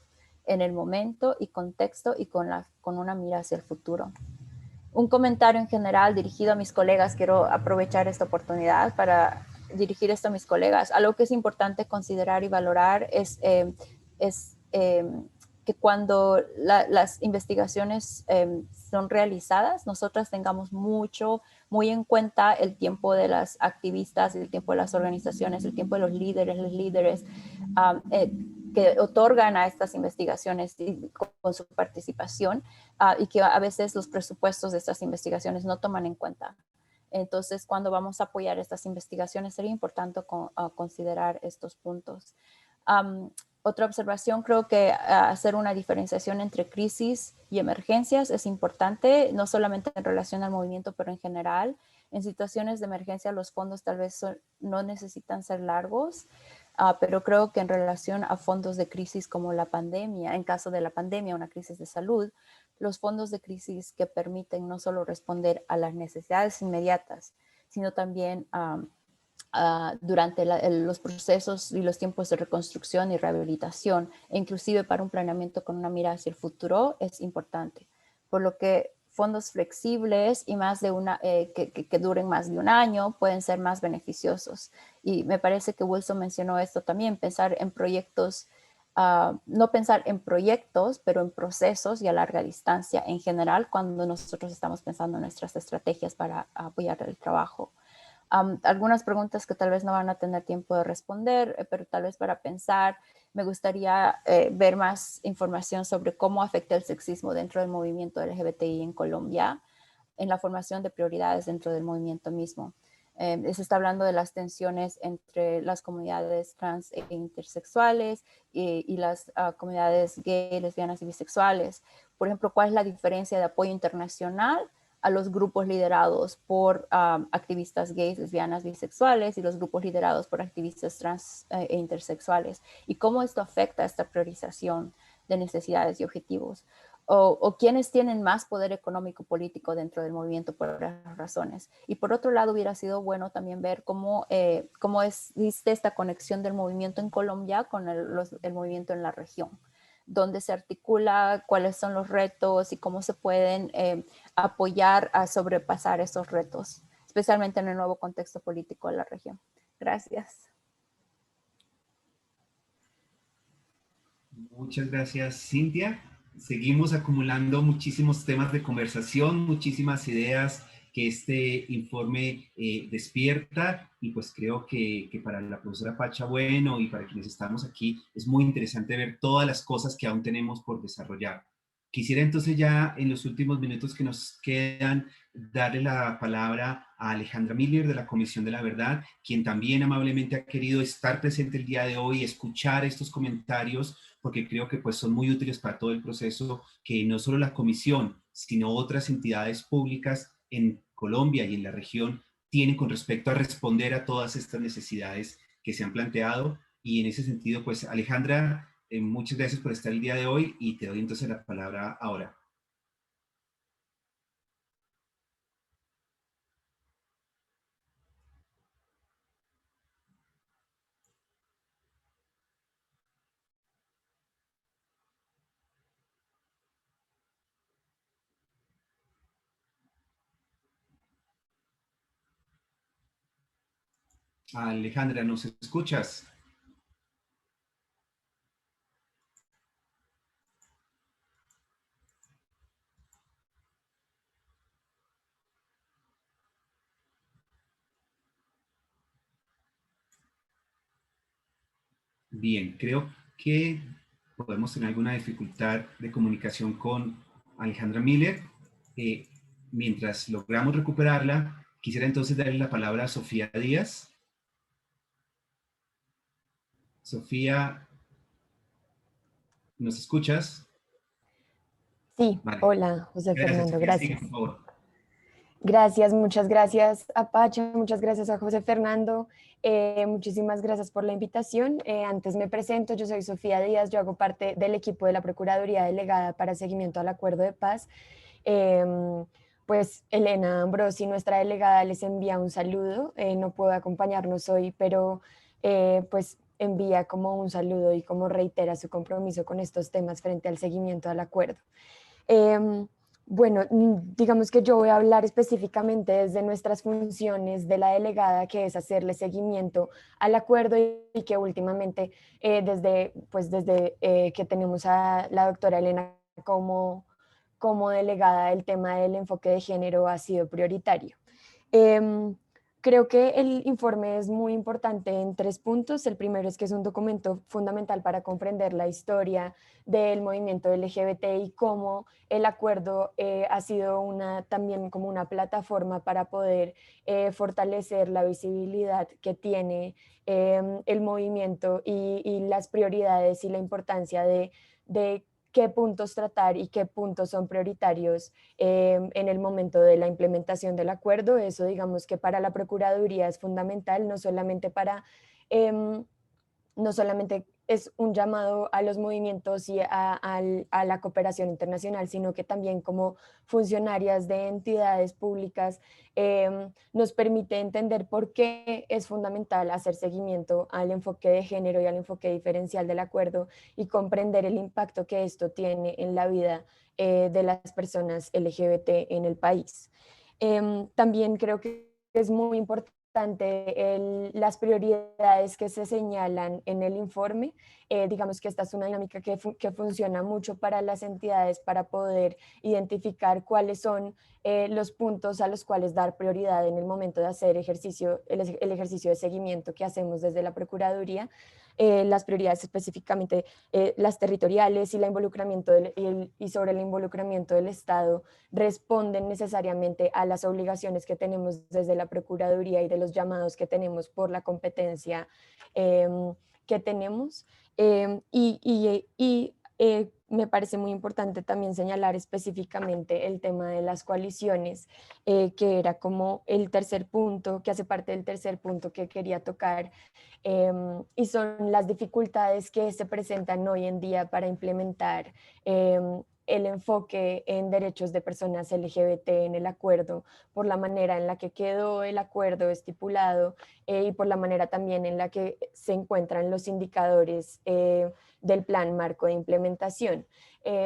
en el momento y contexto y con una mira hacia el futuro. Un comentario en general dirigido a mis colegas, quiero aprovechar esta oportunidad para dirigir esto a mis colegas. Algo que es importante considerar y valorar es que cuando las investigaciones son realizadas, nosotras tengamos muy en cuenta el tiempo de las activistas, el tiempo de las organizaciones, el tiempo de los líderes que otorgan a estas investigaciones con su participación y que a veces los presupuestos de estas investigaciones no toman en cuenta. Entonces, cuando vamos a apoyar estas investigaciones, sería importante considerar estos puntos. Otra observación, creo que hacer una diferenciación entre crisis y emergencias es importante, no solamente en relación al movimiento, pero en general. En situaciones de emergencia, los fondos tal vez no necesitan ser largos, pero creo que en relación a fondos de crisis como la pandemia, en caso de la pandemia, una crisis de salud, los fondos de crisis que permiten no solo responder a las necesidades inmediatas, sino también durante los procesos y los tiempos de reconstrucción y rehabilitación, e inclusive para un planeamiento con una mira hacia el futuro, es importante. Por lo que fondos flexibles y más de que duren más de un año pueden ser más beneficiosos. Y me parece que Wilson mencionó esto también, pensar en proyectos, no pensar en proyectos, pero en procesos y a larga distancia en general cuando nosotros estamos pensando en nuestras estrategias para apoyar el trabajo. Algunas preguntas que tal vez no van a tener tiempo de responder, pero tal vez para pensar, me gustaría ver más información sobre cómo afecta el sexismo dentro del movimiento LGBTI en Colombia, en la formación de prioridades dentro del movimiento mismo. Se está hablando de las tensiones entre las comunidades trans e intersexuales y las comunidades gay, lesbianas y bisexuales. Por ejemplo, ¿cuál es la diferencia de apoyo internacional a los grupos liderados por activistas gays, lesbianas, bisexuales y los grupos liderados por activistas trans e intersexuales? ¿Y cómo esto afecta esta priorización de necesidades y objetivos? O quienes tienen más poder económico político dentro del movimiento por esas razones. Y por otro lado, hubiera sido bueno también ver cómo existe esta conexión del movimiento en Colombia con el movimiento en la región, dónde se articula, cuáles son los retos y cómo se pueden apoyar a sobrepasar esos retos, especialmente en el nuevo contexto político de la región. Gracias. Muchas gracias, Cintia. Seguimos acumulando muchísimos temas de conversación, muchísimas ideas que este informe despierta, y pues creo que para la profesora Pacha Bueno y para quienes estamos aquí es muy interesante ver todas las cosas que aún tenemos por desarrollar. Quisiera entonces ya en los últimos minutos que nos quedan darle la palabra a Alejandra Miller de la Comisión de la Verdad, quien también amablemente ha querido estar presente el día de hoy, escuchar estos comentarios, porque creo que pues son muy útiles para todo el proceso que no solo la Comisión, sino otras entidades públicas en Colombia y en la región tienen con respecto a responder a todas estas necesidades que se han planteado. Y en ese sentido, pues Alejandra, muchas gracias por estar el día de hoy y te doy entonces la palabra ahora. Alejandra, ¿nos escuchas? Bien, creo que podemos tener alguna dificultad de comunicación con Alejandra Miller. Mientras logramos recuperarla, quisiera entonces darle la palabra a Sofía Díaz. Sofía, ¿nos escuchas? Sí, Vale. hola, José Gracias, Fernando, Sofía. Sigue, gracias. por favor. Gracias, muchas gracias a Pacha, muchas gracias a José Fernando, muchísimas gracias por la invitación. Antes me presento, yo soy Sofía Díaz, yo hago parte del equipo de la Procuraduría Delegada para Seguimiento al Acuerdo de Paz. Pues Elena Ambrosi, nuestra delegada, les envía un saludo, no puedo acompañarnos hoy, pero pues envía como un saludo y como reitera su compromiso con estos temas frente al seguimiento al acuerdo. Bueno, digamos que yo voy a hablar específicamente desde nuestras funciones de la delegada, que es hacerle seguimiento al acuerdo y que últimamente desde que tenemos a la doctora Elena como delegada, el tema del enfoque de género ha sido prioritario. Creo que el informe es muy importante en 3 puntos. El primero es que es un documento fundamental para comprender la historia del movimiento LGBT y cómo el acuerdo ha sido también como una plataforma para poder fortalecer la visibilidad que tiene el movimiento y las prioridades y la importancia de qué puntos tratar y qué puntos son prioritarios en el momento de la implementación del acuerdo. Eso digamos que para la Procuraduría es fundamental, no solamente es un llamado a los movimientos y a la cooperación internacional, sino que también como funcionarias de entidades públicas nos permite entender por qué es fundamental hacer seguimiento al enfoque de género y al enfoque diferencial del acuerdo y comprender el impacto que esto tiene en la vida de las personas LGBT en el país. También creo que es muy importante las prioridades que se señalan en el informe. Digamos que esta es una dinámica que funciona mucho para las entidades para poder identificar cuáles son los puntos a los cuales dar prioridad en el momento de hacer el ejercicio de seguimiento que hacemos desde la Procuraduría. Las prioridades específicamente las territoriales y y sobre el involucramiento del Estado responden necesariamente a las obligaciones que tenemos desde la Procuraduría y de los llamados que tenemos por la competencia que tenemos. Me parece muy importante también señalar específicamente el tema de las coaliciones, que era como el tercer punto, que hace parte del tercer punto que quería tocar, y son las dificultades que se presentan hoy en día para implementar el enfoque en derechos de personas LGBT en el acuerdo, por la manera en la que quedó el acuerdo estipulado y por la manera también en la que se encuentran los indicadores del plan marco de implementación.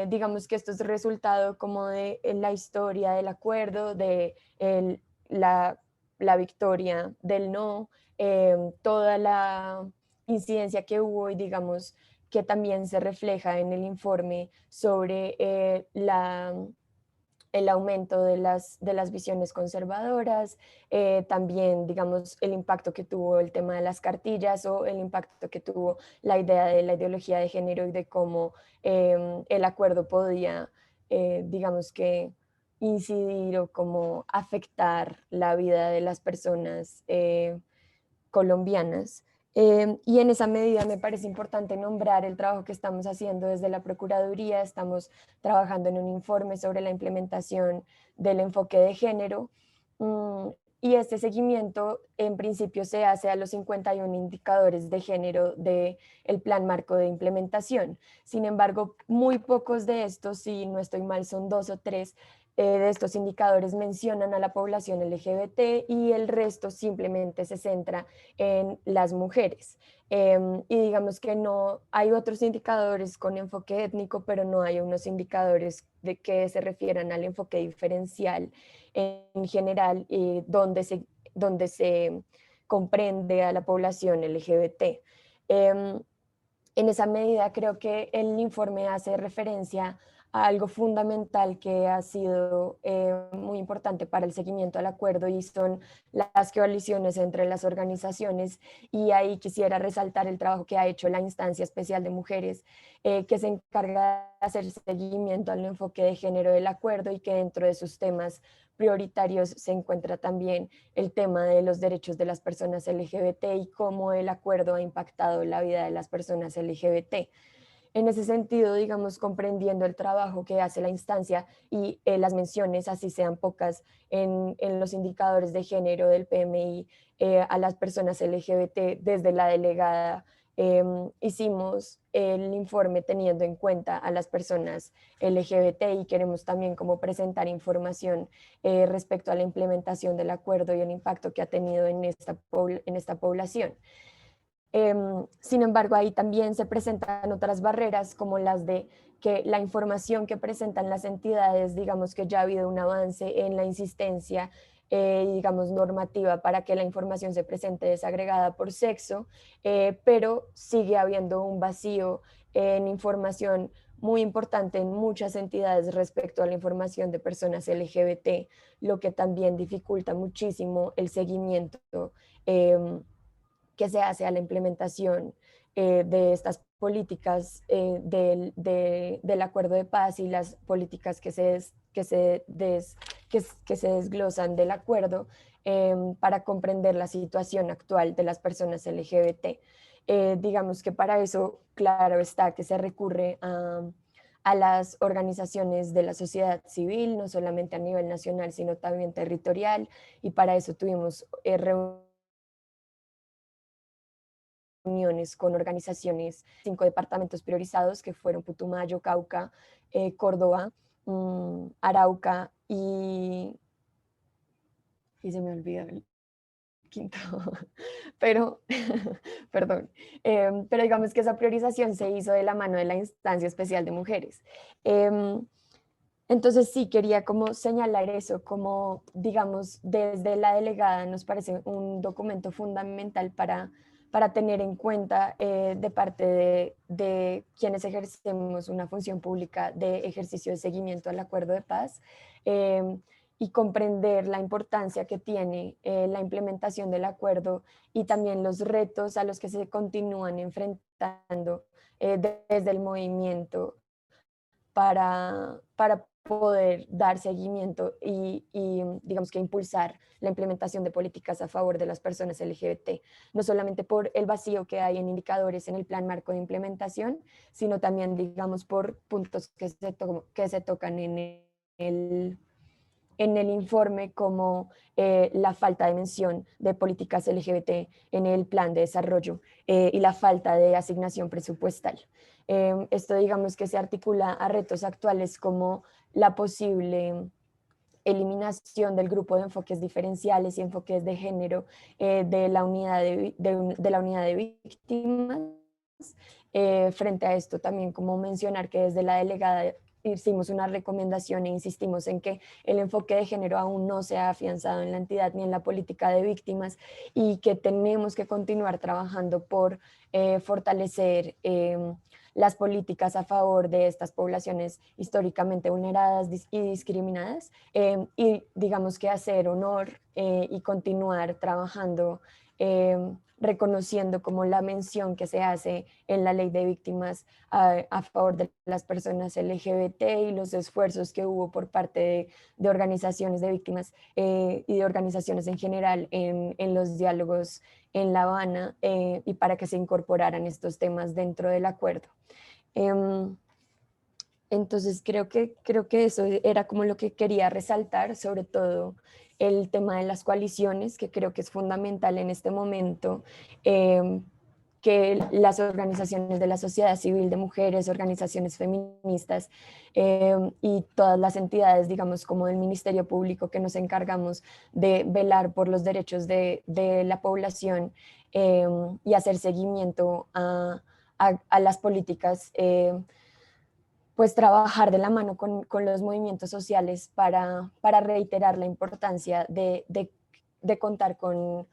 Digamos que esto es resultado como de la historia del acuerdo, de la victoria del no, toda la incidencia que hubo y digamos que también se refleja en el informe sobre el aumento de las visiones conservadoras, también, digamos, el impacto que tuvo el tema de las cartillas o el impacto que tuvo la idea de la ideología de género y de cómo el acuerdo podía, digamos que, incidir o como afectar la vida de las personas colombianas. Y en esa medida me parece importante nombrar el trabajo que estamos haciendo desde la Procuraduría. Estamos trabajando en un informe sobre la implementación del enfoque de género y este seguimiento en principio se hace a los 51 indicadores de género del plan marco de implementación. Sin embargo, muy pocos de estos, si no estoy mal, son 2 o 3, de estos indicadores mencionan a la población LGBT y el resto simplemente se centra en las mujeres. Y digamos que no hay otros indicadores con enfoque étnico, pero no hay unos indicadores de que se refieran al enfoque diferencial en general, donde se comprende a la población LGBT. En esa medida creo que el informe hace referencia a algo fundamental que ha sido muy importante para el seguimiento al acuerdo y son las coaliciones entre las organizaciones, y ahí quisiera resaltar el trabajo que ha hecho la Instancia Especial de Mujeres que se encarga de hacer seguimiento al enfoque de género del acuerdo y que dentro de sus temas prioritarios se encuentra también el tema de los derechos de las personas LGBT y cómo el acuerdo ha impactado la vida de las personas LGBT. En ese sentido, digamos, comprendiendo el trabajo que hace la instancia y las menciones, así sean pocas, en los indicadores de género del PMI a las personas LGBT desde la delegada, hicimos el informe teniendo en cuenta a las personas LGBT y queremos también como presentar información respecto a la implementación del acuerdo y el impacto que ha tenido en esta población. Sin embargo, ahí también se presentan otras barreras como las de que la información que presentan las entidades, digamos que ya ha habido un avance en la insistencia, digamos, normativa para que la información se presente desagregada por sexo, pero sigue habiendo un vacío en información muy importante en muchas entidades respecto a la información de personas LGBT, lo que también dificulta muchísimo el seguimiento que se hace a la implementación de estas políticas del acuerdo de paz y las políticas que se desglosan del acuerdo para comprender la situación actual de las personas LGBT. Digamos que para eso, claro está que se recurre a las organizaciones de la sociedad civil, no solamente a nivel nacional, sino también territorial, y para eso tuvimos reuniones con organizaciones, 5 departamentos priorizados que fueron Putumayo, Cauca, Córdoba, Arauca y se me olvidó el quinto, pero, perdón, pero digamos que esa priorización se hizo de la mano de la Instancia Especial de Mujeres. Entonces sí, quería como señalar eso, como digamos desde la delegada nos parece un documento fundamental para tener en cuenta de parte de quienes ejercemos una función pública de ejercicio de seguimiento al acuerdo de paz y comprender la importancia que tiene la implementación del acuerdo y también los retos a los que se continúan enfrentando desde el movimiento para poder dar seguimiento y digamos que impulsar la implementación de políticas a favor de las personas LGBT, no solamente por el vacío que hay en indicadores en el plan marco de implementación, sino también digamos por puntos que se tocan en el informe como la falta de mención de políticas LGBT en el plan de desarrollo y la falta de asignación presupuestal. Esto digamos que se articula a retos actuales como la posible eliminación del grupo de enfoques diferenciales y enfoques de género de la unidad de víctimas. Frente a esto también como mencionar que desde la delegada hicimos una recomendación e insistimos en que el enfoque de género aún no se ha afianzado en la entidad ni en la política de víctimas y que tenemos que continuar trabajando por fortalecer las políticas a favor de estas poblaciones históricamente vulneradas y discriminadas y digamos que hacer honor y continuar trabajando reconociendo como la mención que se hace en la ley de víctimas a favor de las personas LGBT y los esfuerzos que hubo por parte de organizaciones de víctimas y de organizaciones en general en los diálogos en La Habana y para que se incorporaran estos temas dentro del acuerdo. Entonces creo que eso era como lo que quería resaltar, sobre todo el tema de las coaliciones, que creo que es fundamental en este momento, que las organizaciones de la sociedad civil, de mujeres, organizaciones feministas y todas las entidades, digamos, como del Ministerio Público que nos encargamos de velar por los derechos de la población y hacer seguimiento a las políticas, pues trabajar de la mano con los movimientos sociales para reiterar la importancia de contar con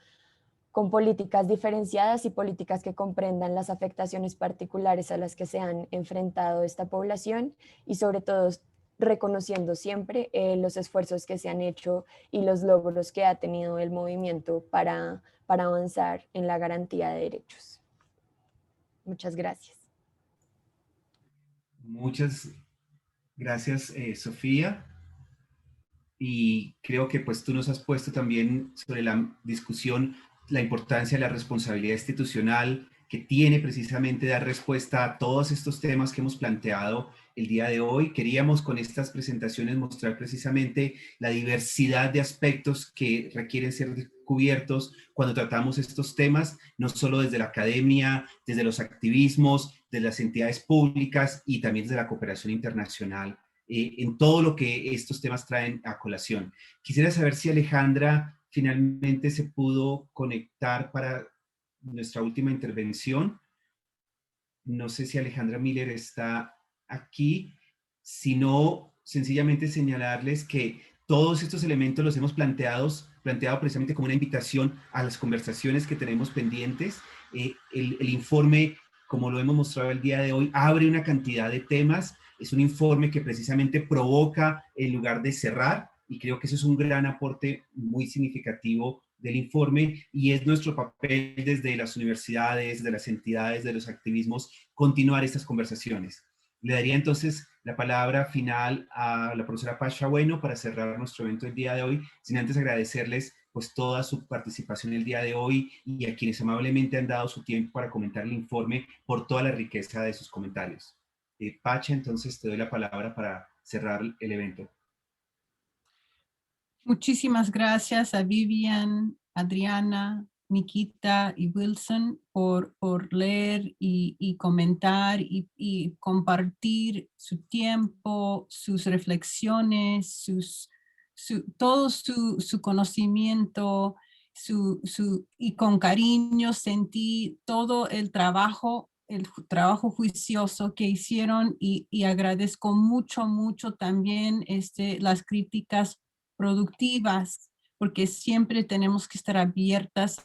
políticas diferenciadas y políticas que comprendan las afectaciones particulares a las que se han enfrentado esta población y sobre todo reconociendo siempre los esfuerzos que se han hecho y los logros que ha tenido el movimiento para avanzar en la garantía de derechos. Muchas gracias. Muchas gracias, Sofía. Y creo que pues tú nos has puesto también sobre la discusión la importancia de la responsabilidad institucional, que tiene precisamente dar respuesta a todos estos temas que hemos planteado el día de hoy. Queríamos con estas presentaciones mostrar precisamente la diversidad de aspectos que requieren ser cubiertos cuando tratamos estos temas, no solo desde la academia, desde los activismos, de las entidades públicas y también desde la cooperación internacional, en todo lo que estos temas traen a colación. Quisiera saber si Alejandra finalmente se pudo conectar para nuestra última intervención. No sé si Alejandra Miller está aquí. Si no, sencillamente señalarles que todos estos elementos los hemos planteado precisamente como una invitación a las conversaciones que tenemos pendientes. El informe, como lo hemos mostrado el día de hoy, abre una cantidad de temas. Es un informe que precisamente provoca en lugar de cerrar, y creo que eso es un gran aporte muy significativo del informe, y es nuestro papel desde las universidades, de las entidades, de los activismos, continuar estas conversaciones. Le daría entonces la palabra final a la profesora Pacha Bueno para cerrar nuestro evento el día de hoy, sin antes agradecerles pues toda su participación el día de hoy y a quienes amablemente han dado su tiempo para comentar el informe por toda la riqueza de sus comentarios. Pacha, entonces te doy la palabra para cerrar el evento. Muchísimas gracias a Vivian, Adriana, Nikita y Wilson por leer y comentar y compartir su tiempo, sus reflexiones, todo su conocimiento, y con cariño sentí todo el trabajo juicioso que hicieron, y agradezco mucho también las críticas productivas, porque siempre tenemos que estar abiertas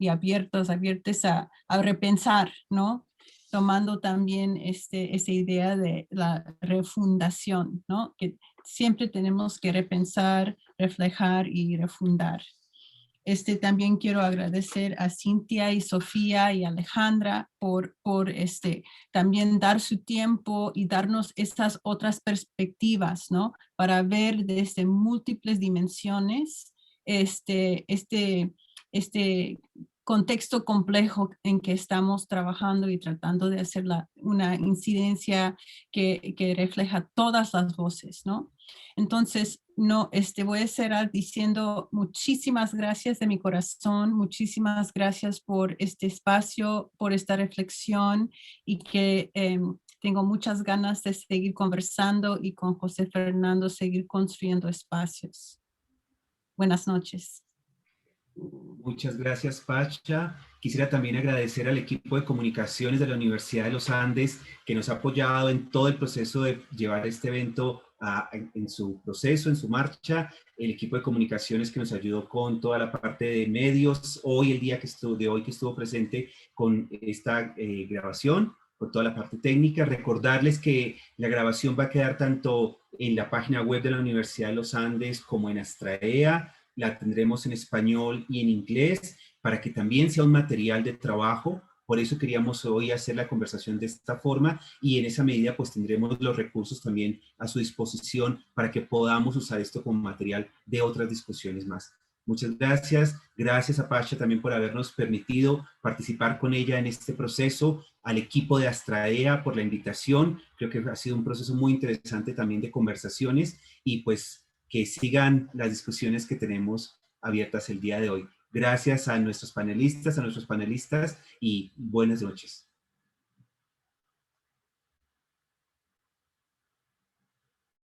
abiertas a repensar, ¿no? Tomando también esa idea de la refundación, ¿no? Que siempre tenemos que repensar, reflejar y refundar. También quiero agradecer a Cintia y Sofía y Alejandra por también dar su tiempo y darnos estas otras perspectivas, ¿no? Para ver desde múltiples dimensiones este contexto complejo en que estamos trabajando y tratando de hacer una incidencia que refleja todas las voces, ¿no? Entonces, voy a cerrar diciendo muchísimas gracias de mi corazón, muchísimas gracias por este espacio, por esta reflexión, y que tengo muchas ganas de seguir conversando y con José Fernando seguir construyendo espacios. Buenas noches. Muchas gracias, Pacha. Quisiera también agradecer al equipo de comunicaciones de la Universidad de los Andes que nos ha apoyado en todo el proceso de llevar este evento en su proceso, en su marcha. El equipo de comunicaciones que nos ayudó con toda la parte de medios, hoy, el día que estuvo presente con esta grabación, con toda la parte técnica. Recordarles que la grabación va a quedar tanto en la página web de la Universidad de los Andes como en Astraea. La tendremos en español y en inglés para que también sea un material de trabajo. Por eso queríamos hoy hacer la conversación de esta forma, y en esa medida pues tendremos los recursos también a su disposición para que podamos usar esto como material de otras discusiones más. Muchas gracias. Gracias a Pacha también por habernos permitido participar con ella en este proceso, al equipo de Astraea por la invitación. Creo que ha sido un proceso muy interesante también de conversaciones, y pues que sigan las discusiones que tenemos abiertas el día de hoy. Gracias a nuestros panelistas y buenas noches.